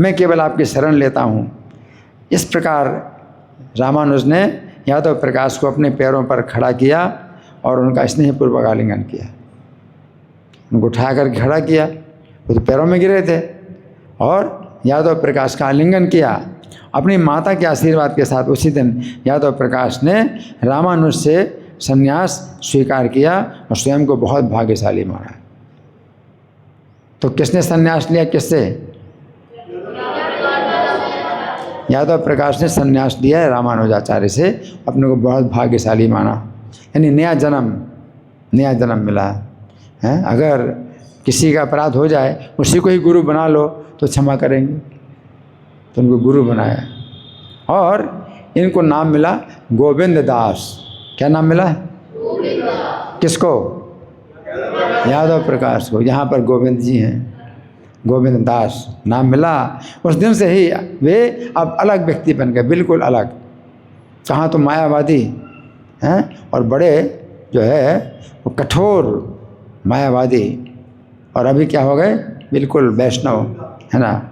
मैं केवल आपकी शरण लेता हूँ। इस प्रकार रामानुज ने यादव प्रकाश को अपने पैरों पर खड़ा किया और उनका स्नेहपूर्वक आलिंगन किया। उनको उठाकर खड़ा किया, वो तो पैरों में गिरे थे, और यादव प्रकाश का आलिंगन किया। अपनी माता के आशीर्वाद के साथ उसी दिन यादव प्रकाश ने रामानुज से संन्यास स्वीकार किया और स्वयं को बहुत भाग्यशाली माना। तो किसने संन्यास लिया, किससे? यादव प्रकाश ने संन्यास दिया है रामानुजाचार्य से, अपने को बहुत भाग्यशाली माना, यानी नया जन्म मिला है। अगर किसी का अपराध हो जाए, उसी को ही गुरु बना लो तो क्षमा करेंगे, तो उनको गुरु बनाया। और इनको नाम मिला गोविंद दास। क्या नाम मिला? किसको? यादव प्रकाश को। यहाँ पर गोविंद जी हैं, गोविंद दास नाम मिला। उस दिन से ही वे अब अलग व्यक्ति बन गए, बिल्कुल अलग। कहाँ तो मायावादी हैं, और बड़े जो है वो कठोर मायावादी, और अभी क्या हो गए? बिल्कुल वैष्णव, है ना,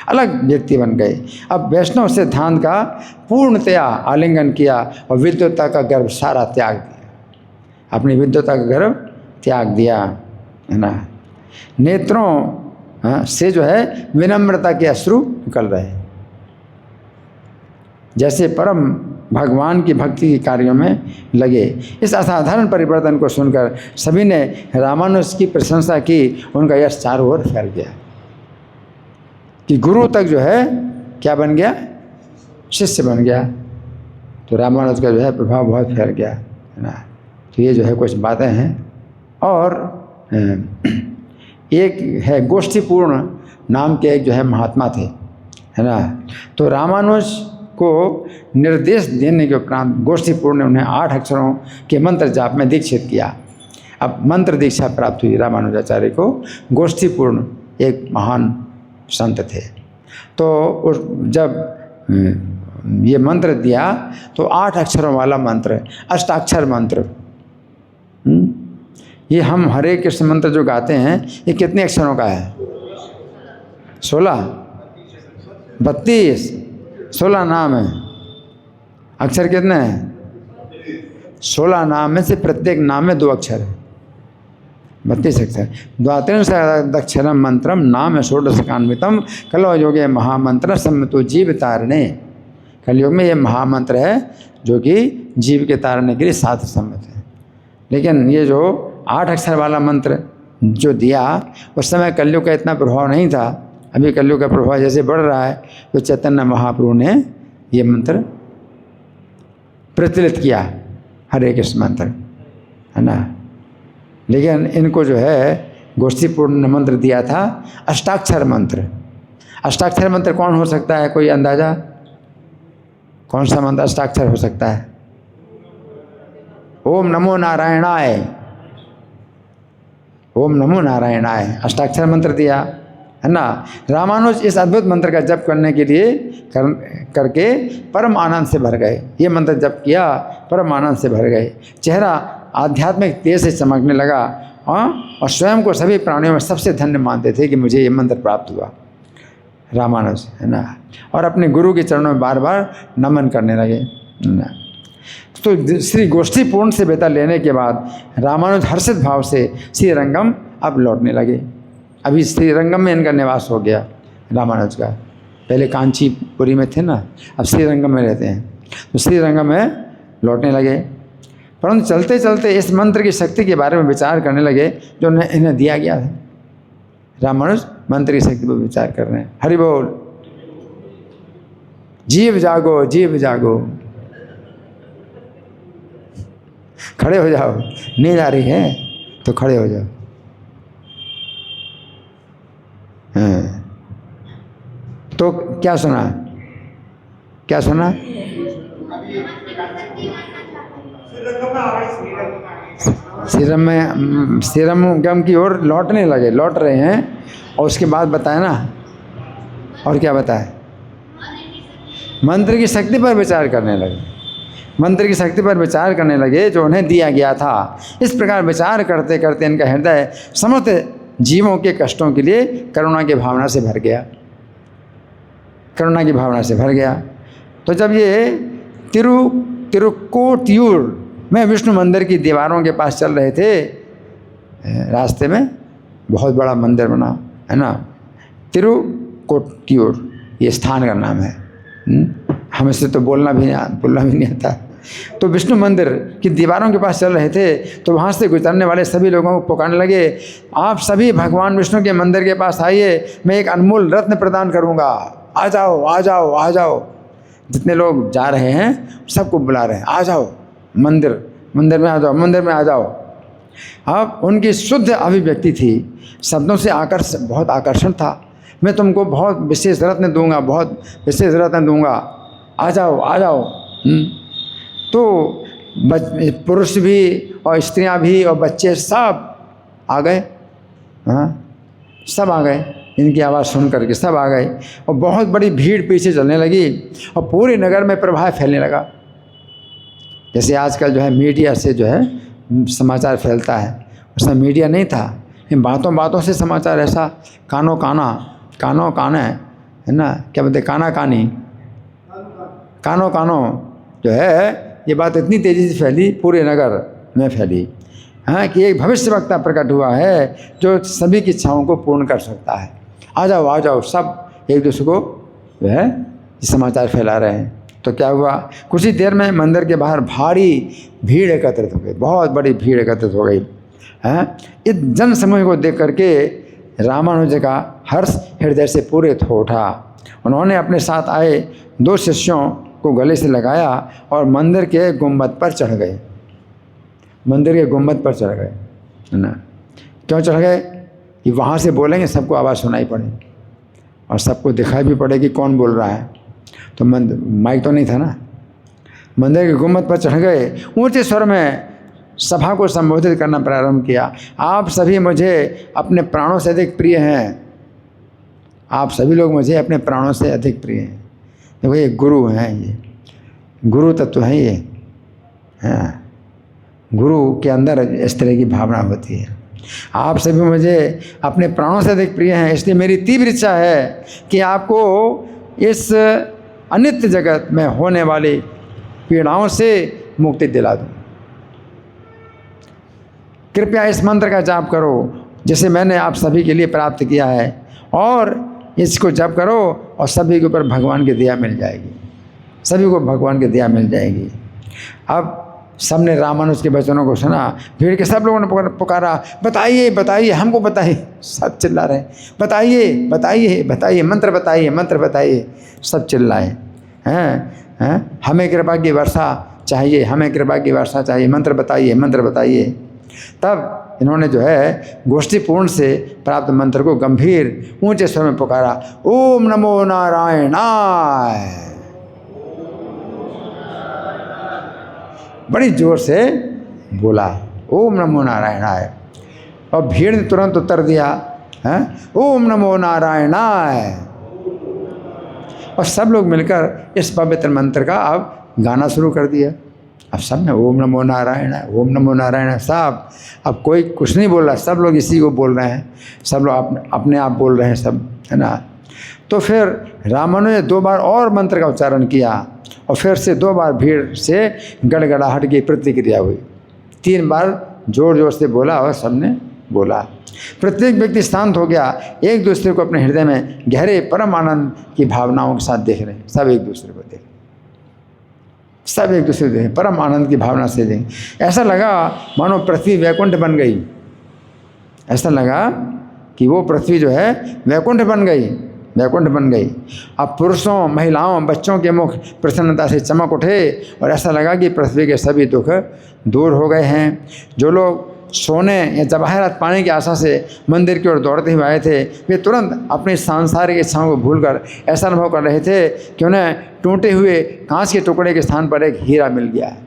अलग व्यक्ति बन गए। अब वैष्णव सिद्धांत का पूर्णतया आलिंगन किया और विद्वता का गर्व सारा त्याग दिया, अपनी विद्वता का गर्व त्याग दिया, है ना। नेत्रों से जो है विनम्रता के अश्रु निकल रहे, जैसे परम भगवान की भक्ति के कार्यों में लगे। इस असाधारण परिवर्तन को सुनकर सभी ने रामानुज की प्रशंसा की। उनका यश चारों ओर फैल गया कि गुरु तक जो है क्या बन गया? शिष्य बन गया। तो रामानुज का जो है प्रभाव बहुत फैल गया, है ना। तो ये जो है कुछ बातें हैं। और एक है गोष्ठीपूर्ण नाम के एक जो है महात्मा थे, है ना। तो रामानुज को निर्देश देने के उपरांत गोष्ठीपूर्ण ने उन्हें 8 अक्षरों के मंत्र जाप में दीक्षित किया। अब मंत्र दीक्षा प्राप्त हुई रामानुजाचार्य को। गोष्ठीपूर्ण एक महान संत थे। तो उस जब ये मंत्र दिया तो 8 अक्षरों वाला मंत्र, अष्टाक्षर मंत्र। ये हम हरे कृष्ण मंत्र जो गाते हैं, ये कितने अक्षरों का है? 16, 32, 16 नाम है। अक्षर कितने हैं? 16 नाम में से प्रत्येक नाम में 2 अक्षर है, 32 अक्षर। द्वात्रिंशदक्षरम मंत्रम नाम षोडशकान्वितम कलो योगे महामंत्र सम्मतो जीव तारणे। कलयुग में ये महामंत्र है जो कि जीव के तारने के लिए शास्त्र सम्मत है। लेकिन ये जो 8 अक्षर वाला मंत्र जो दिया, उस समय कलयुग का इतना प्रभाव नहीं था। अभी कलयुग का प्रभाव जैसे बढ़ रहा है, तो चैतन्य महाप्रभु ने ये मंत्र प्रचलित किया, हरे कृष्ण मंत्र, है ना। लेकिन इनको जो है गोष्ठीपूर्ण मंत्र दिया था अष्टाक्षर मंत्र। अष्टाक्षर मंत्र कौन हो सकता है? कोई अंदाजा? कौन सा मंत्र अष्टाक्षर हो सकता है? ओम नमो नारायणाय, ओम नमो नारायणाय अष्टाक्षर मंत्र दिया, है ना। रामानुज इस अद्भुत मंत्र का जप करने के लिए करके परम आनंद से भर गए। ये मंत्र जप किया, परम आनंद से भर गए। चेहरा आध्यात्मिक तेज से चमकने लगा, और स्वयं को सभी प्राणियों में सबसे धन्य मानते थे कि मुझे ये मंत्र प्राप्त हुआ, रामानुज, है ना। और अपने गुरु के चरणों में बार बार नमन करने लगे, है ना। तो श्री गोष्ठीपूर्ण से बेटा लेने के बाद रामानुज हर्षित भाव से श्रीरंगम अब लौटने लगे। अभी श्रीरंगम में इनका निवास हो गया रामानुज का। पहले कांचीपुरी में थे ना, अब श्रीरंगम में रहते हैं। तो श्रीरंगम में लौटने लगे, परंतु चलते चलते इस मंत्र की शक्ति के बारे में विचार करने लगे जो इन्हें दिया गया था। रामानुज मंत्र की शक्ति पर विचार कर रहे हैं। हरि बोल। जीव जागो, जीव जागो, खड़े हो जाओ। नींद आ रही है तो खड़े हो जाओ। हाँ। तो क्या सुना? क्या सुना? श्रीरंगम की ओर लौटने लगे, लौट रहे हैं। और उसके बाद बताया ना, और क्या बताया? मंत्र की शक्ति पर विचार करने लगे। मंत्र की शक्ति पर विचार करने लगे जो उन्हें दिया गया था। इस प्रकार विचार करते करते इनका हृदय समस्त जीवों के कष्टों के लिए करुणा की भावना से भर गया, करुणा की भावना से भर गया। तो जब ये तिरुक्कोटियूर में विष्णु मंदिर की दीवारों के पास चल रहे थे, रास्ते में बहुत बड़ा मंदिर बना, है ना। तिरुक्कोटियूर ये स्थान का नाम है। हमें से तो बोलना भी नहीं आता। तो विष्णु मंदिर की दीवारों के पास चल रहे थे, तो वहाँ से गुजरने वाले सभी लोगों को पुकारने लगे, आप सभी भगवान विष्णु के मंदिर के पास आइए, मैं एक अनमोल रत्न प्रदान करूँगा, आ जाओ आ जाओ आ जाओ। जितने लोग जा रहे हैं सबको बुला रहे हैं, आ जाओ मंदिर में आ जाओ, मंदिर में आ जाओ। अब उनकी शुद्ध अभिव्यक्ति थी, शब्दों से बहुत आकर्षण था, मैं तुमको बहुत विशेष रत्न दूंगा, बहुत विशेष रत्न दूंगा, आ जाओ आ जाओ। तो पुरुष भी और स्त्रियां भी और बच्चे सब आ गए, हाँ सब आ गए, इनकी आवाज़ सुन करके सब आ गए और बहुत बड़ी भीड़ पीछे चलने लगी और पूरे नगर में प्रभाव फैलने लगा। जैसे आजकल जो है मीडिया से जो है समाचार फैलता है, उसमें मीडिया नहीं था, इन बातों बातों से समाचार ऐसा कानो काना है ना, क्या बोलते काना कानो जो है, ये बात इतनी तेज़ी से फैली, पूरे नगर में फैली, हाँ कि एक भविष्यवक्ता प्रकट हुआ है जो सभी की इच्छाओं को पूर्ण कर सकता है, आ जाओ। सब एक दूसरे को जो है समाचार फैला रहे हैं। तो क्या हुआ, कुछ ही देर में मंदिर के बाहर भारी भीड़ एकत्रित हो गई, बहुत बड़ी भीड़ एकत्रित हो गई है। इस जन समूह को देख करके रामानुज का हर्ष हृदय से पूरित हो उठा। उन्होंने अपने साथ आए 2 शिष्यों को गले से लगाया और मंदिर के गुंबद पर चढ़ गए, मंदिर के गुंबद पर चढ़ गए, है ना। क्यों चढ़ गए कि वहाँ से बोलेंगे सबको आवाज़ सुनाई पड़े और सबको दिखाई भी पड़े कि कौन बोल रहा है। तो माइक तो नहीं था ना, मंदिर के गुंबद पर चढ़ गए, ऊंचे स्वर में सभा को संबोधित करना प्रारंभ किया, आप सभी मुझे अपने प्राणों से अधिक प्रिय हैं, आप सभी लोग मुझे अपने प्राणों से अधिक प्रिय हैं। देखो ये गुरु हैं, ये गुरु तत्व है, ये हाँ, गुरु के अंदर इस तरह की भावना होती है। आप सभी मुझे अपने प्राणों से अधिक प्रिय हैं, इसलिए मेरी तीव्र इच्छा है कि आपको इस अनित्य जगत में होने वाली पीड़ाओं से मुक्ति दिला दूं। कृपया इस मंत्र का जाप करो जिसे मैंने आप सभी के लिए प्राप्त किया है, और इसको जप करो और सभी के ऊपर भगवान की दया मिल जाएगी, सभी को भगवान की दया मिल जाएगी। अब सबने रामानुज के वचनों को सुना, भीड़ के सब लोगों ने पुकारा, बताइए बताइए हमको बताइए, सब चिल्ला रहे बताइए बताइए बताइए, मंत्र बताइए मंत्र बताइए, सब चिल्लाए हैं, हमें कृपा की वर्षा चाहिए, हमें कृपा की वर्षा चाहिए, मंत्र बताइए मंत्र बताइए। तब इन्होंने जो है गोष्ठीपूर्ण से प्राप्त मंत्र को गंभीर ऊंचे स्वर में पुकारा, ओम नमो नारायणाय, बड़ी जोर से बोला ओम नमो नारायणाय, और भीड़ ने तुरंत उत्तर दिया है ओम नमो नारायणाय, और सब लोग मिलकर इस पवित्र मंत्र का अब गाना शुरू कर दिया। अब सब ने ओम नमो नारायणाय ओम नमो नारायणाय, सब अब कोई कुछ नहीं बोल रहा, सब लोग इसी को बोल रहे हैं, सब लोग अपने आप बोल रहे हैं सब, है ना। तो फिर रामानुज ने 2 बार और मंत्र का उच्चारण किया और फिर से 2 बार भीड़ से गड़गड़ाहट की प्रतिक्रिया हुई। 3 बार जोर जोर से बोला और सबने बोला। प्रत्येक व्यक्ति शांत हो गया, एक दूसरे को अपने हृदय में गहरे परम आनंद की भावनाओं के साथ देख रहे हैं, सब एक दूसरे को देख, सब एक दूसरे को देख, परम आनंद की भावना से देख। ऐसा लगा मानो पृथ्वी वैकुंठ बन गई, ऐसा लगा कि वो पृथ्वी जो है वैकुंठ बन गई, वैकुंठ बन गई। अब पुरुषों महिलाओं बच्चों के मुख प्रसन्नता से चमक उठे और ऐसा लगा कि पृथ्वी के सभी दुख दूर हो गए हैं। जो लोग सोने या जवाहरात पाने की आशा से मंदिर की ओर दौड़ते हुए आए थे, वे तुरंत अपनी सांसारिक इच्छाओं को भूलकर ऐसा अनुभव कर रहे थे कि उन्हें टूटे हुए कांच के टुकड़े के स्थान पर एक हीरा मिल गया है।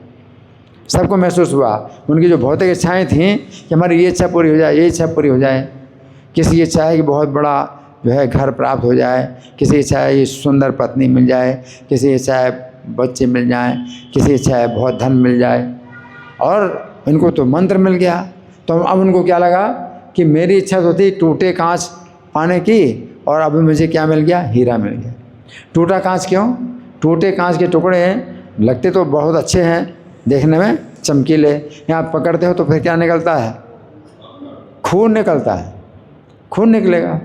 सबको महसूस हुआ उनकी जो भौतिक इच्छाएँ थीं कि हमारी ये इच्छा पूरी हो जाए, ये इच्छा पूरी हो जाए, किसी की इच्छा है कि बहुत बड़ा जो है घर प्राप्त हो जाए, किसी की इच्छा है सुंदर पत्नी मिल जाए, किसी की इच्छा है बच्चे मिल जाएं, किसी की इच्छा है बहुत धन मिल जाए, और इनको तो मंत्र मिल गया। तो अब उनको क्या लगा कि मेरी इच्छा तो थी टूटे कांच पाने की, और अभी मुझे क्या मिल गया, हीरा मिल गया। टूटा कांच क्यों, टूटे कांच के टुकड़े लगते तो बहुत अच्छे हैं, देखने में चमकीले, यहाँ पकड़ते हो तो फिर क्या निकलता है, खून निकलता है, खून निकलेगा।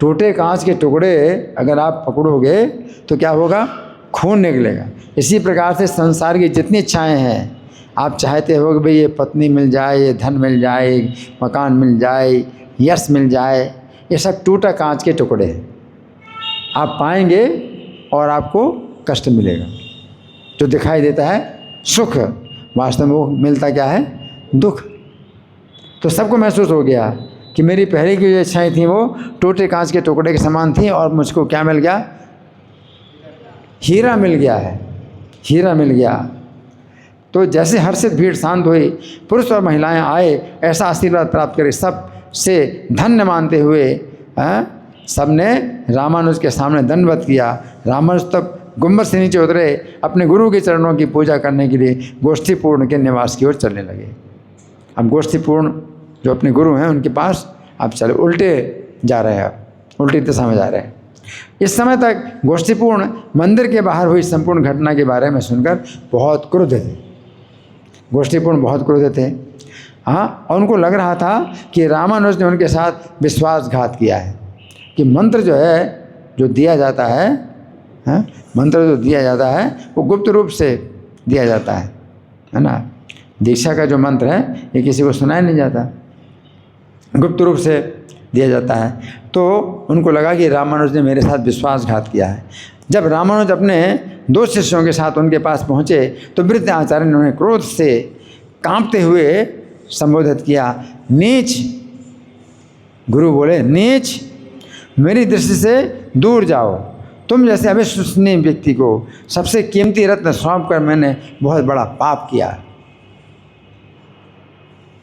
टूटे कांच के टुकड़े अगर आप पकड़ोगे तो क्या होगा, खून निकलेगा। इसी प्रकार से संसार की जितनी इच्छाएं हैं, आप चाहते हो कि भाई ये पत्नी मिल जाए, ये धन मिल जाए, मकान मिल जाए, यश मिल जाए, ये सब टूटा कांच के टुकड़े हैं। आप पाएंगे और आपको कष्ट मिलेगा। जो दिखाई देता है सुख, वास्तव में वो मिलता क्या है? दुख। तो सबको महसूस हो गया कि मेरी पहले की जो इच्छाएं थी वो टूटे कांच के टुकड़े के समान थी, और मुझको क्या मिल गया? हीरा मिल गया है, हीरा मिल गया। तो जैसे हर्षित भीड़ शांत हुई, पुरुष और महिलाएं आए, ऐसा आशीर्वाद प्राप्त करे, सब से धन्य मानते हुए सबने रामानुज के सामने दंडवत किया। रामानुज तब गुम्बद से नीचे उतरे, अपने गुरु के चरणों की पूजा करने के लिए गोष्ठीपूर्ण के निवास की ओर चलने लगे। अब गोष्ठीपूर्ण जो अपने गुरु हैं उनके पास अब चले, उल्टे जा रहे हैं, अब उल्टी दिशा में जा रहे हैं। इस समय तक गोष्ठीपूर्ण मंदिर के बाहर हुई संपूर्ण घटना के बारे में सुनकर बहुत क्रुद्ध थे। गोष्ठीपूर्ण बहुत क्रुद्ध थे, हाँ। और उनको लग रहा था कि रामानुज ने उनके साथ विश्वासघात किया है, कि मंत्र जो है, जो दिया जाता है, हाँ, मंत्र जो दिया जाता है वो गुप्त रूप से दिया जाता है ना। दीक्षा का जो मंत्र है ये किसी को सुनाया नहीं जाता, गुप्त रूप से दिया जाता है। तो उनको लगा कि रामानुज ने मेरे साथ विश्वासघात किया है। जब रामानुज अपने 2 शिष्यों के साथ उनके पास पहुँचे तो वृद्ध आचार्य ने उन्हें क्रोध से कांपते हुए संबोधित किया, नीच। गुरु बोले, नीच, मेरी दृष्टि से दूर जाओ। तुम जैसे अविश्वसनीय व्यक्ति को सबसे कीमती रत्न सौंप कर मैंने बहुत बड़ा पाप किया।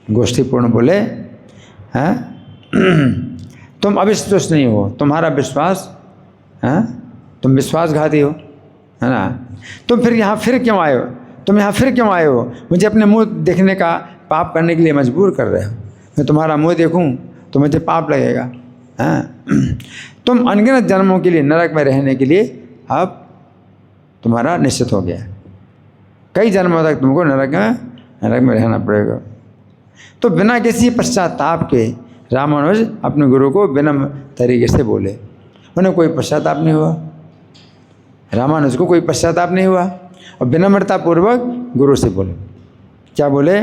गोष्ठीपूर्ण बोले, हैं, तुम अविश्वसनीय हो, तुम्हारा विश्वास, हैं, तुम विश्वासघाती हो, है ना। तुम फिर यहाँ फिर क्यों आए हो? तुम यहाँ फिर क्यों आए हो? मुझे अपने मुंह देखने का पाप करने के लिए मजबूर कर रहे हो। मैं तुम्हारा मुंह देखूं तो मुझे पाप लगेगा, हैं। तुम अनगिनत जन्मों के लिए नरक में रहने के लिए अब तुम्हारा निश्चित हो गया। कई जन्मों तक तुमको नरक में रहना पड़ेगा। तो बिना किसी पश्चाताप के रामानुज अपने गुरु को विनम्र तरीके से बोले। उन्हें कोई पश्चाताप नहीं हुआ, रामानुज को कोई पश्चाताप नहीं हुआ, और विनम्रतापूर्वक गुरु से बोले। क्या बोले?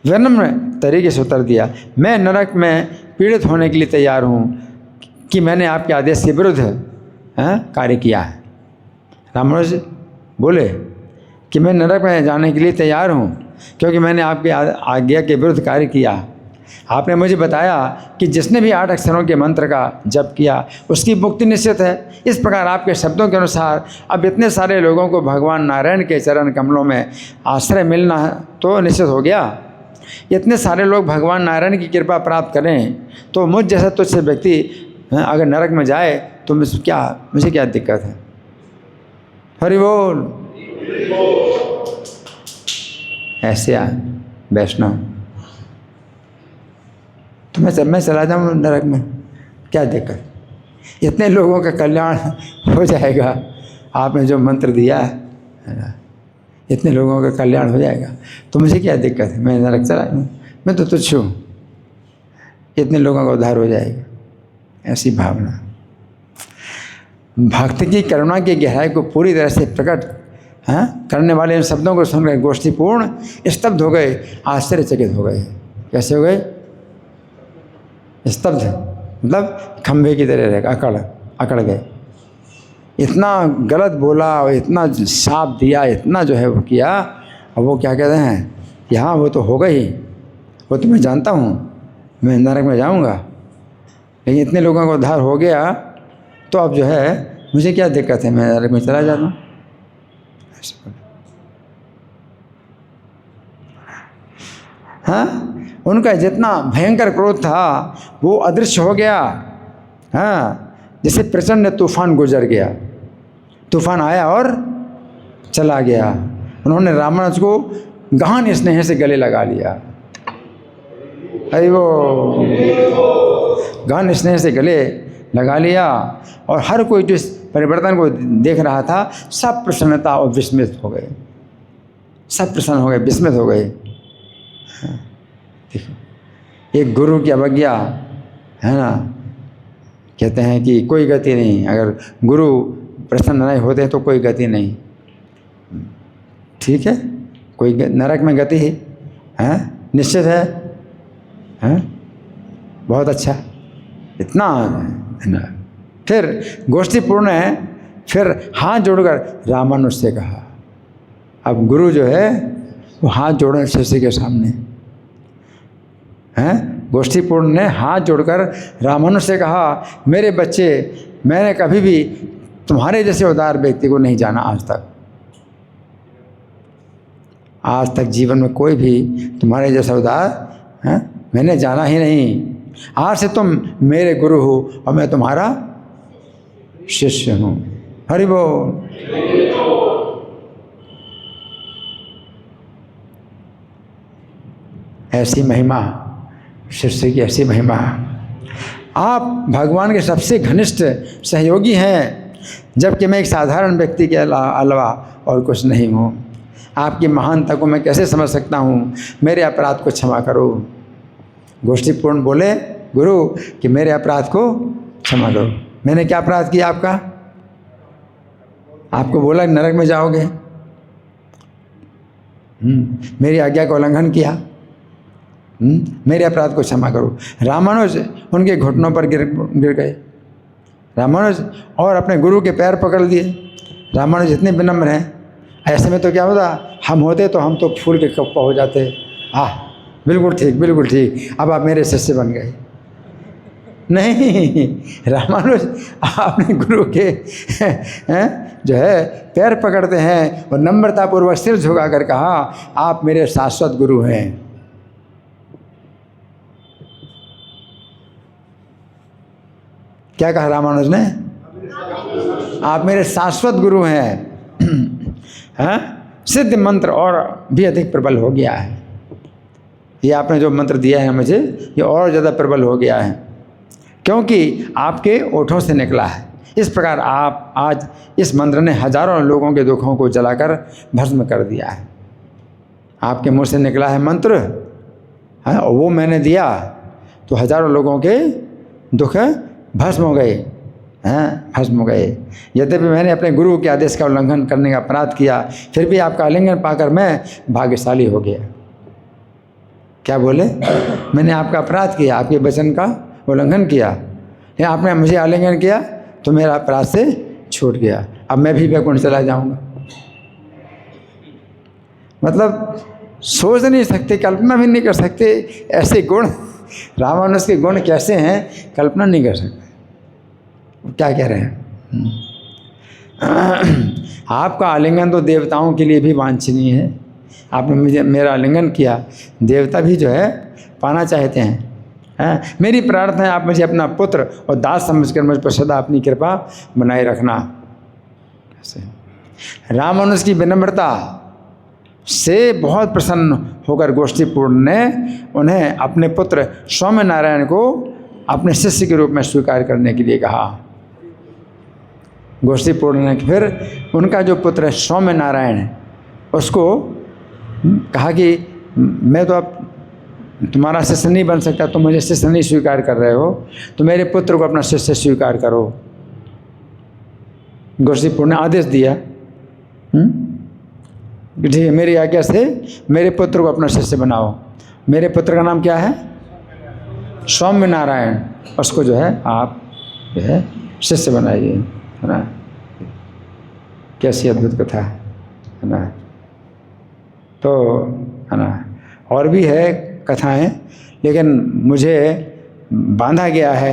विनम्र तरीके से उत्तर दिया, मैं नरक में पीड़ित होने के लिए तैयार हूँ कि मैंने आपके आदेश के विरुद्ध कार्य किया है। रामानुज बोले कि मैं नरक में जाने के लिए तैयार हूँ क्योंकि मैंने आपके आज्ञा के विरुद्ध कार्य किया। आपने मुझे बताया कि जिसने भी 8 अक्षरों के मंत्र का जप किया उसकी मुक्ति निश्चित है। इस प्रकार आपके शब्दों के अनुसार अब इतने सारे लोगों को भगवान नारायण के चरण कमलों में आश्रय मिलना तो निश्चित हो गया। इतने सारे लोग भगवान नारायण की कृपा प्राप्त करें तो मुझ जैसा तुच्छ व्यक्ति अगर नरक में जाए तो मुझे क्या दिक्कत है? हरि बोल। ऐसे वैष्णव, तो मैं चला जाऊँ नरक में, क्या दिक्कत? इतने लोगों का कल्याण हो जाएगा। आपने जो मंत्र दिया है ना, इतने लोगों का कल्याण हो जाएगा, तो मुझे क्या दिक्कत है? मैं नरक चला जाऊँ, मैं तो तुच्छ हूँ, इतने लोगों का उद्धार हो जाएगा। ऐसी भावना भक्ति की करुणा की गहराई को पूरी तरह से प्रकट करने वाले इन शब्दों को सुनकर गोष्ठीपूर्ण स्तब्ध हो गए, आश्चर्यचकित हो गए। कैसे हो गए? स्तब्ध, मतलब खंभे की तरह रह अकड़ गए। इतना गलत बोला और इतना शाप दिया, इतना जो है वो किया। और वो क्या कहते हैं कि हाँ वो तो होगा ही, वो तो मैं जानता हूँ, मैं नरक में जाऊँगा, लेकिन इतने लोगों का उद्धार हो गया तो अब जो है मुझे क्या दिक्कत है, मैं नरक में चला जाता हूँ। हाँ, उनका जितना भयंकर क्रोध था वो अदृश्य हो गया। हाँ, जैसे प्रचंड तूफान गुजर गया, तूफान आया और चला गया। उन्होंने रामानुज को गहन स्नेह से गले लगा लिया। अरे वो गहन स्नेह से गले लगा लिया, और हर कोई जो इस परिवर्तन को देख रहा था सब प्रसन्नता और विस्मित हो गए, सब प्रसन्न हो गए, विस्मित हो गए। देखो, एक गुरु की अवज्ञा है ना, कहते हैं कि कोई गति नहीं। अगर गुरु प्रसन्न नहीं होते तो कोई गति नहीं। ठीक है, कोई नरक में गति है निश्चित है बहुत अच्छा, इतना है ना। फिर गोष्ठी पूर्ण है, फिर हाथ जोड़कर रामानुज से कहा। अब गुरु जो है वो हाथ जोड़े शिष्य के सामने हैं। गोष्ठी पूर्ण ने हाथ जोड़कर रामानुज से कहा, मेरे बच्चे, मैंने कभी भी तुम्हारे जैसे उदार व्यक्ति को नहीं जाना आज तक। आज तक जीवन में कोई भी तुम्हारे जैसा उदार मैंने जाना ही नहीं। आज से तुम मेरे गुरु हो और मैं तुम्हारा शिष्य हूँ। हरि बोल। ऐसी महिमा, शिष्य की ऐसी महिमा। आप भगवान के सबसे घनिष्ठ सहयोगी हैं, जबकि मैं एक साधारण व्यक्ति के अलावा और कुछ नहीं हूँ। आपकी महानता को मैं कैसे समझ सकता हूँ? मेरे अपराध को क्षमा करो। गोष्ठी पूर्ण बोले गुरु कि मेरे अपराध को क्षमा करो। मैंने क्या अपराध किया आपका? आपको बोला नरक में जाओगे, मेरी आज्ञा का उल्लंघन किया, मेरे अपराध को क्षमा करो। रामानुज उनके घुटनों पर गिर गए रामानुज, और अपने गुरु के पैर पकड़ लिए। रामानुज इतने विनम्र हैं। ऐसे में तो क्या होता, हम होते तो हम तो फूल के कप्पा हो जाते। बिल्कुल ठीक, बिल्कुल ठीक, अब आप मेरे शिष्य बन गए। नहीं, रामानुज अपने गुरु के जो है पैर पकड़ते हैं और नम्रतापूर्वक सिर झुकाकर कहा, आप मेरे शाश्वत गुरु हैं। क्या कहा रामानुज ने? आप मेरे शाश्वत गुरु हैं। सिद्ध मंत्र और भी अधिक प्रबल हो गया है। ये आपने जो मंत्र दिया है मुझे, ये और ज़्यादा प्रबल हो गया है, क्योंकि आपके ओठों से निकला है। इस प्रकार आप आज इस मंत्र ने हजारों लोगों के दुखों को जलाकर भस्म कर दिया है। आपके मुंह से निकला है मंत्र, और वो मैंने दिया तो हजारों लोगों के दुख भस्म हो गए, भस्म हो गए। यद्यपि मैंने अपने गुरु के आदेश का उल्लंघन करने का अपराध किया, फिर भी आपका आलिंगन पाकर मैं भाग्यशाली हो गया। क्या बोले? मैंने आपका अपराध किया, आपके वचन का उल्लंघन किया, या आपने मुझे आलिंगन किया तो मेरा अपराध से छूट गया। अब मैं भी वैकुंठ चला जाऊंगा। मतलब सोच नहीं सकते, कल्पना भी नहीं कर सकते ऐसे गुण, रामानुज के गुण कैसे हैं, कल्पना नहीं कर सकते। क्या कह रहे हैं? आपका आलिंगन तो देवताओं के लिए भी वांछनीय है। आपने मुझे मेरा आलिंगन किया, देवता भी जो है पाना चाहते हैं। मेरी प्रार्थना है आप मुझे अपना पुत्र और दास समझकर मुझ पर सदा अपनी कृपा बनाए रखना। रामानुज की विनम्रता से बहुत प्रसन्न होकर गोष्ठी पूर्ण ने उन्हें अपने पुत्र सौम्य नारायण को अपने शिष्य के रूप में स्वीकार करने के लिए कहा। गोष्ठी पूर्ण ने फिर उनका जो पुत्र सौम्य नारायण है उसको कहा कि मैं तो अब तुम्हारा शिष्य नहीं बन सकता, तुम मुझे शिष्य नहीं स्वीकार कर रहे हो, तो मेरे पुत्र को अपना शिष्य स्वीकार करो। गोष्ठी पूर्ण ने आदेश दिया, ठीक है, मेरी आज्ञा से मेरे पुत्र को अपना शिष्य बनाओ। मेरे पुत्र का नाम क्या है? सौम्य नारायण। उसको जो है आप जो है शिष्य बनाइए, है ना। कैसी अद्भुत कथा है ना। तो है ना, और भी है कथाएं, लेकिन मुझे बांधा गया है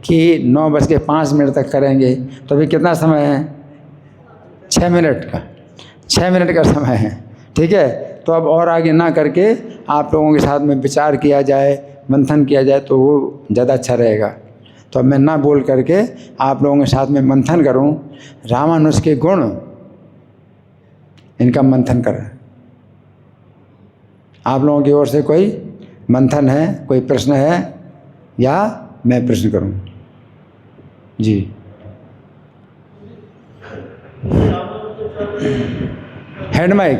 कि 9:05 तक करेंगे। तो अभी कितना समय है? 6 मिनट का, 6 मिनट का समय है। ठीक है, तो अब और आगे ना करके आप लोगों के साथ में विचार किया जाए, मंथन किया जाए तो वो ज़्यादा अच्छा रहेगा। तो अब मैं ना बोल करके आप लोगों के साथ में मंथन करूं, रामानुज के गुण, इनका मंथन करें। आप लोगों की ओर से कोई मंथन है, कोई प्रश्न है, या मैं प्रश्न करूं? जी। Hand mike.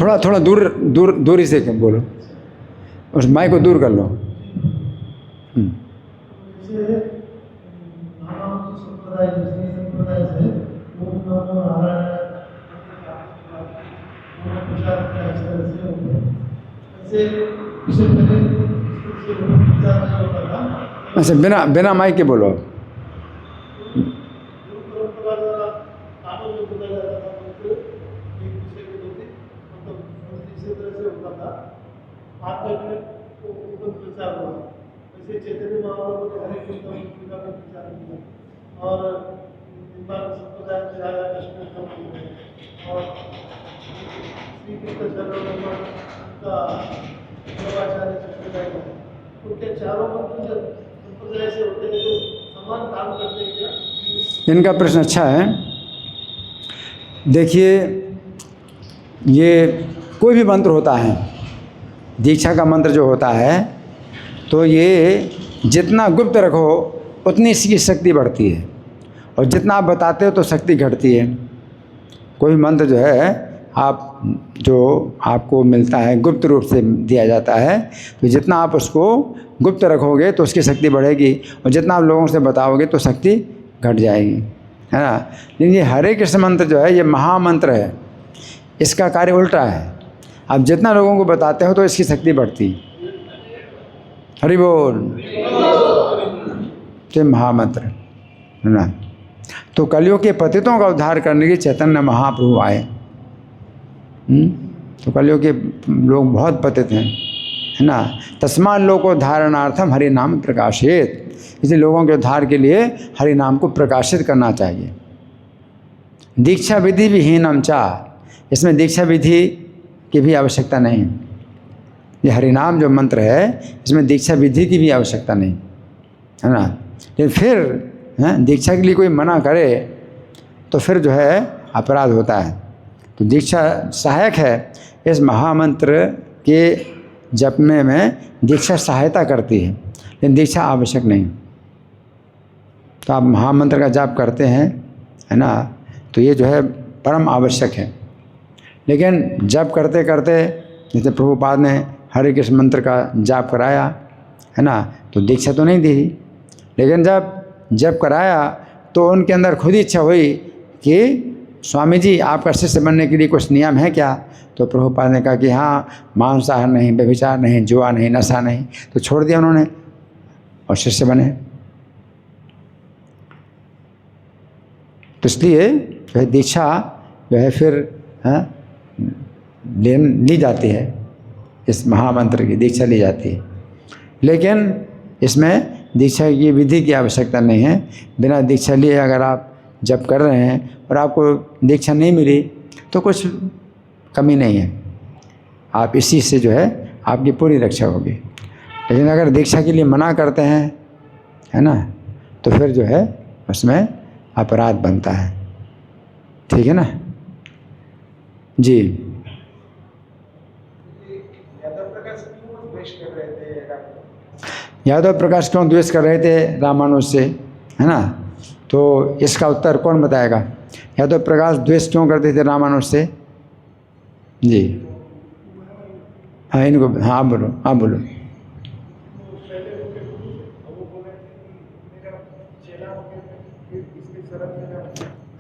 थोड़ा थोड़ा दूरी से बोलो, उस माइक को दूर कर लो। अच्छा, बिना माइक के बोलो। इनका प्रश्न अच्छा है। देखिए, ये कोई भी मंत्र होता है, दीक्षा का मंत्र जो होता है, तो ये जितना गुप्त रखो उतनी इसकी शक्ति बढ़ती है, और जितना आप बताते हो तो शक्ति घटती है। कोई मंत्र जो है जो आपको मिलता है गुप्त रूप से दिया जाता है, तो जितना आप उसको गुप्त रखोगे तो उसकी शक्ति बढ़ेगी, और जितना आप लोगों से बताओगे तो शक्ति घट जाएगी, है ना। लेकिन ये हरे कृष्ण मंत्र जो है ये महामंत्र है, इसका कार्य उल्टा है। आप जितना लोगों को बताते हो तो इसकी शक्ति बढ़ती। हरि बोल। तो महामंत्र है ना। तो कलियुग के पतितों का उद्धार करने के चैतन्य महाप्रभु आए। तो कलियुग के लोग बहुत पतित हैं, है ना। तस्मात् लोको धारणार्थम हरि नाम प्रकाशित, इसलिए लोगों के उद्धार के लिए हरि नाम को प्रकाशित करना चाहिए। दीक्षा विधि विहीनम चा, इसमें दीक्षा विधि की भी आवश्यकता नहीं है। ये हरिनाम जो मंत्र है इसमें दीक्षा विधि की भी आवश्यकता नहीं, है ना। लेकिन फिर दीक्षा के लिए कोई मना करे तो फिर जो है अपराध होता है। तो दीक्षा सहायक है, इस महामंत्र के जपने में दीक्षा सहायता करती है, लेकिन दीक्षा आवश्यक नहीं। तो आप महामंत्र का जाप करते हैं, है ना, तो ये जो है परम आवश्यक है। लेकिन जप करते करते जैसे प्रभुपाद ने हरे कृष्ण मंत्र का जाप कराया, है ना, तो दीक्षा तो नहीं दी, लेकिन जब कराया तो उनके अंदर खुद ही इच्छा हुई कि स्वामी जी आपका शिष्य बनने के लिए कुछ नियम है क्या। तो प्रभुपाद ने कहा कि हाँ, मांसाहार नहीं, व्यभिचार नहीं, जुआ नहीं, नशा नहीं, तो छोड़ दिया उन्होंने और शिष्य बने। तो इसलिए जो है दीक्षा जो है फिर ली जाती है, इस महामंत्र की दीक्षा ली जाती है। लेकिन इसमें दीक्षा की विधि की आवश्यकता नहीं है। बिना दीक्षा लिए अगर आप जप कर रहे हैं और आपको दीक्षा नहीं मिली तो कुछ कमी नहीं है, आप इसी से जो है आपकी पूरी रक्षा होगी। लेकिन अगर दीक्षा के लिए मना करते हैं, है ना, तो फिर जो है उसमें अपराध बनता है। ठीक है ना जी। यादव प्रकाश क्यों द्वेष कर रहे थे रामानुज से, है ना, तो इसका उत्तर कौन बताएगा। यादव प्रकाश द्वेष क्यों करते थे रामानुज से जी। हाँ, इनको हाँ आप बोलो, आप बोलो।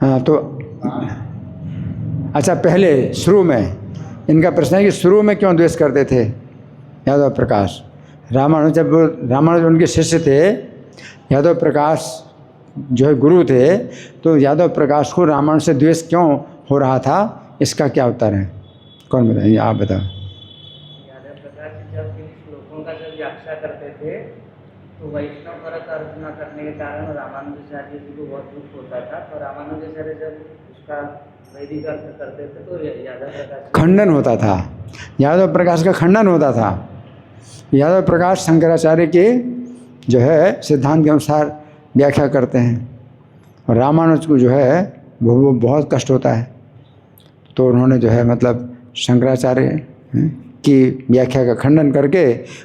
हाँ तो अच्छा, पहले शुरू में इनका प्रश्न है कि शुरू में क्यों द्वेष करते थे यादव प्रकाश। रामानुज उनके शिष्य थे, यादव प्रकाश जो है गुरु थे, तो यादव प्रकाश को रामानुज से द्वेष क्यों हो रहा था, इसका क्या उत्तर है, कौन बताइए, आप बताओ। यादव प्रकाश जब इन श्लोकों का जब व्याख्या करते थे तो वैष्णव परक अर्चना करने के कारण रामानुजाचार्य जी को बहुत दुख होता था। तो रामानुजाचार्य जब उसका वैदिक अर्थ करते थे तो यादव प्रकाश खंडन होता था, यादव प्रकाश का खंडन होता था। यादव प्रकाश शंकराचार्य के जो है सिद्धांत के अनुसार व्याख्या करते हैं, और रामानुज को जो है वो बहुत कष्ट होता है। तो उन्होंने जो है मतलब शंकराचार्य की व्याख्या का खंडन करके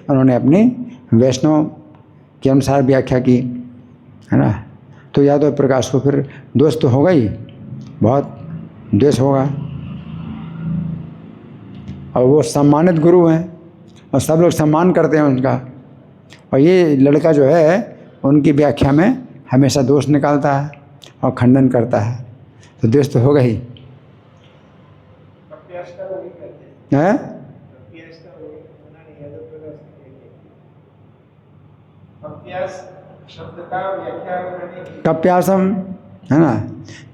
उन्होंने अपनी वैष्णव के अनुसार व्याख्या की, है ना। तो यादव प्रकाश को फिर दोष तो होगा ही बहुत, द्वेष होगा। और वो सम्मानित गुरु हैं और सब लोग सम्मान करते हैं उनका, और ये लड़का जो है उनकी व्याख्या में हमेशा दोष निकालता है और खंडन करता है, तो द्वेष तो होगा ही। हैं? कप्यासम है ना,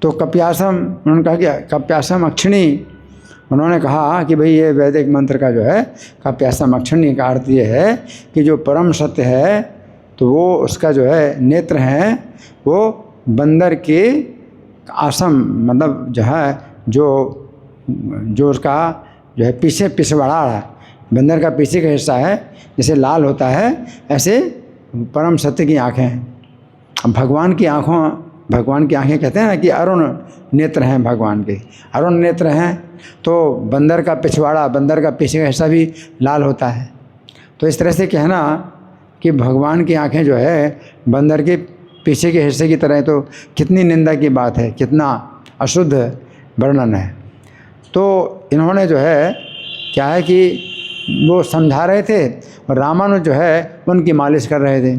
तो कप्यासम उन्होंने कहा कि कप्यासम अक्षिणी, उन्होंने कहा कि भाई ये वैदिक मंत्र का जो है कप्यासम अक्षिणी का अर्थ ये है कि जो परम सत्य है तो वो उसका जो है नेत्र हैं वो बंदर के आसम, मतलब जो है जो उसका जो है पीछे पिछवाड़ा है, बंदर का पीछे का हिस्सा है, जैसे लाल होता है ऐसे परम सत्य की आँखें हैं। अब भगवान की आँखें कहते हैं ना कि अरुण नेत्र हैं, भगवान के अरुण नेत्र हैं, तो बंदर का पिछवाड़ा, बंदर का पीछे का हिस्सा भी लाल होता है। तो इस तरह से कहना कि भगवान की आँखें जो है बंदर के पीछे के हिस्से की तरह, तो कितनी निंदा की बात है, कितना अशुद्ध वर्णन है। तो इन्होंने जो है क्या है कि वो समझा रहे थे और रामानुज जो है उनकी मालिश कर रहे थे,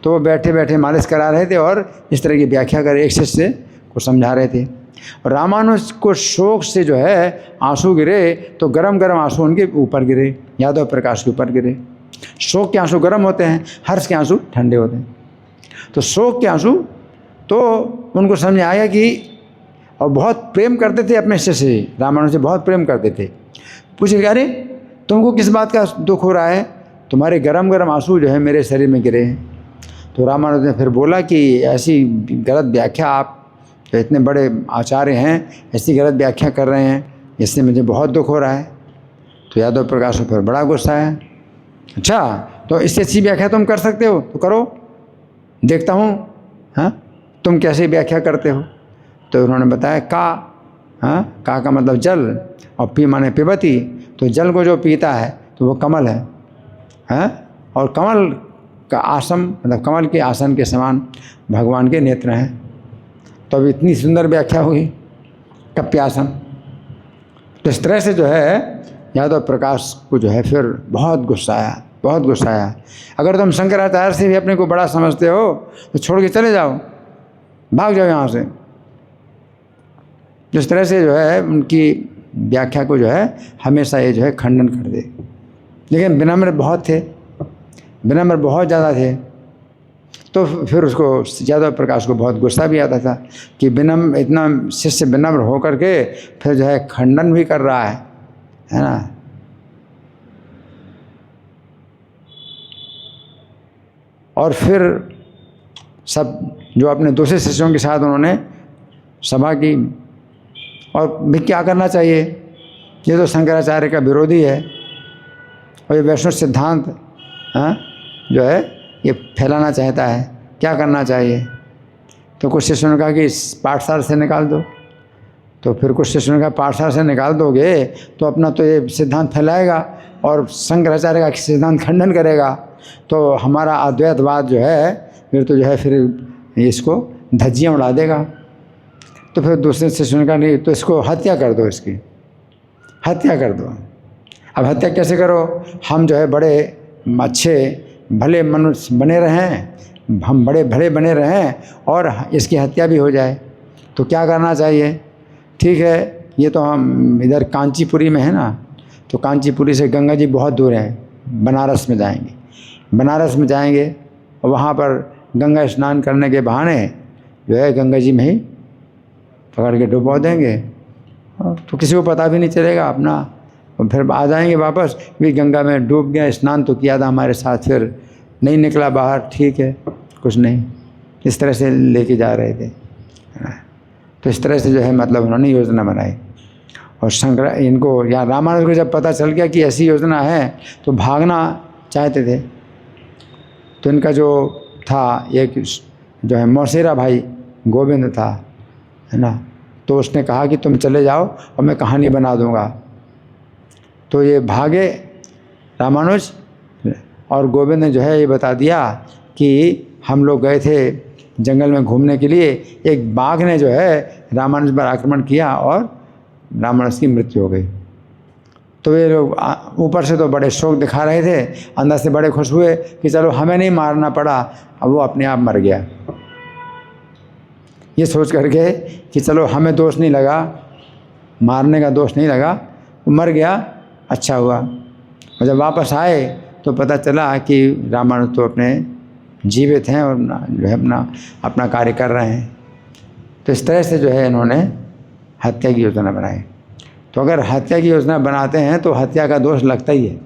तो वो बैठे बैठे मालिश करा रहे थे और इस तरह की व्याख्या कर एक शिष्य को समझा रहे थे। और रामानुज को शोक से जो है आंसू गिरे, तो गरम गरम आंसू उनके ऊपर गिरे, यादव प्रकाश के ऊपर गिरे। शोक के आंसू गर्म होते हैं, हर्ष के आंसू ठंडे होते हैं। तो शोक के आंसू, तो उनको समझ आया कि, और बहुत प्रेम करते थे अपने शिष्य से, रामानुज से बहुत प्रेम करते थे। पूछे अरे तुमको किस बात का दुख हो रहा है, तुम्हारे गरम गरम आंसू जो है मेरे शरीर में गिरे हैं। तो रामानुज ने फिर बोला कि ऐसी गलत व्याख्या, आप जो इतने बड़े आचार्य हैं ऐसी गलत व्याख्या कर रहे हैं, इससे मुझे बहुत दुख हो रहा है। तो यादव प्रकाश को फिर बड़ा गुस्सा है। अच्छा, तो इससे अच्छी व्याख्या तुम कर सकते हो तो करो, देखता हूँ हाँ तुम कैसे व्याख्या करते हो। तो उन्होंने बताया का का मतलब जल, और पी माने पिबती, तो जल को जो पीता है तो वो कमल है, और कमल का आसन, मतलब कमल के आसन के समान भगवान के नेत्र हैं। तो अब इतनी सुंदर व्याख्या हुई कप्यासन। तो इस तरह से जो है यादव प्रकाश को जो है फिर बहुत गुस्सा आया, बहुत गुस्सा आया। अगर तुम शंकराचार्य से भी अपने को बड़ा समझते हो तो छोड़ के चले जाओ, भाग जाओ यहाँ से। जिस तरह से जो है उनकी व्याख्या को जो है हमेशा ये जो है खंडन कर दे। लेकिन विनम्र बहुत थे, विनम्र बहुत ज़्यादा थे। तो फिर उसको यादव प्रकाश को बहुत गुस्सा भी आता था कि विनम्र, इतना शिष्य विनम्र होकर के फिर जो है खंडन भी कर रहा है ना। और फिर सब जो अपने दूसरे शिष्यों के साथ उन्होंने सभा की, और भी क्या करना चाहिए, ये तो शंकराचार्य का विरोधी है और ये वैष्णव सिद्धांत जो है ये फैलाना चाहता है, क्या करना चाहिए। तो कुछ शिष्यों ने कहा कि इस पाठशाला से निकाल दो। तो फिर कुछ शिष्यों ने कहा पाठशाला से निकाल दोगे तो अपना तो ये सिद्धांत फैलाएगा और शंकराचार्य का सिद्धांत खंडन करेगा, तो हमारा अद्वैतवाद जो है फिर तो जो है फिर इसको धज्जियाँ उड़ा देगा। तो फिर दूसरे शिष्यों ने कहा नहीं, तो इसको हत्या कर दो, इसकी हत्या कर दो। अब हत्या कैसे करो, हम जो है बड़े अच्छे भले मनुष्य बने रहें, हम बड़े भले बने रहें और इसकी हत्या भी हो जाए, तो क्या करना चाहिए। ठीक है, ये तो हम इधर कांचीपुरी में है ना, तो कांचीपुरी से गंगा जी बहुत दूर है, बनारस में जाएंगे, बनारस में जाएंगे और वहाँ पर गंगा स्नान करने के बहाने जो है गंगा जी में ही पकड़ के डुबो देंगे, तो किसी को पता भी नहीं चलेगा अपना, और फिर आ जाएंगे वापस, भी गंगा में डूब गया, स्नान तो किया था हमारे साथ, फिर नहीं निकला बाहर, ठीक है कुछ नहीं। इस तरह से लेके जा रहे थे। तो इस तरह से जो है मतलब उन्होंने योजना बनाई। और शंकर इनको या रामानुज को जब पता चल गया कि ऐसी योजना है तो भागना चाहते थे। तो इनका जो था एक जो है मौसेरा भाई गोविंद था, है ना, तो उसने कहा कि तुम चले जाओ और मैं कहानी बना दूंगा। तो ये भागे रामानुज, और गोविंद ने जो है ये बता दिया कि हम लोग गए थे जंगल में घूमने के लिए एक बाघ ने जो है रामानुज पर आक्रमण किया और रामानुज की मृत्यु हो गई। तो ये लोग ऊपर से तो बड़े शौक दिखा रहे थे, अंदर से बड़े खुश हुए कि चलो हमें नहीं मारना पड़ा, अब वो अपने आप मर गया। ये सोच करके कि चलो हमें दोष नहीं लगा, मारने का दोष नहीं लगा, वो मर गया, अच्छा हुआ। और जब वापस आए तो पता चला कि रामानुज तो अपने जीवित हैं और जो है अपना कार्य कर रहे हैं। तो इस तरह से जो है इन्होंने हत्या की योजना बनाई। तो अगर हत्या की योजना बनाते हैं तो हत्या का दोष लगता ही है,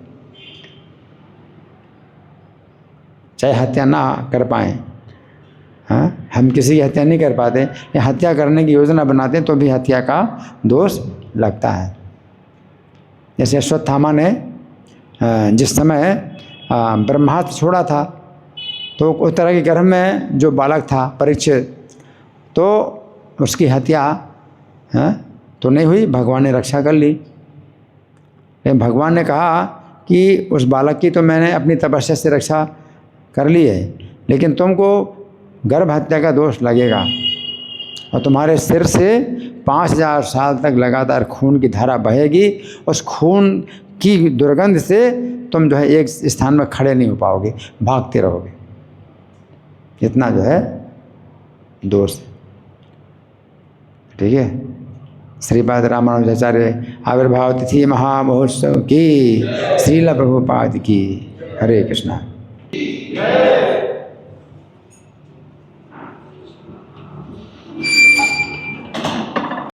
चाहे हत्या ना कर पाएँ। हाँ, हम किसी की हत्या नहीं कर पाते, या हत्या करने की योजना बनाते हैं तो भी हत्या का दोष लगता है। जैसे अश्वत्थामा ने जिस समय ब्रह्मास्त्र छोड़ा था तो उत्तरा के गर्भ में जो बालक था परीक्षित, तो उसकी हत्या तो नहीं हुई, भगवान ने रक्षा कर ली। लेकिन भगवान ने कहा कि उस बालक की तो मैंने अपनी तपस्या से रक्षा कर ली है, लेकिन तुमको गर्भ हत्या का दोष लगेगा और तुम्हारे सिर से 5000 साल तक लगातार खून की धारा बहेगी। उस खून की दुर्गंध से तुम जो है एक स्थान में खड़े नहीं हो पाओगे, भागते रहोगे। इतना जो है दोष, ठीक है। श्रीपाद रामानुजाचार्य आविर्भाव तिथि महामहोत्सव की, श्रील प्रभुपाद की। हरे कृष्णा।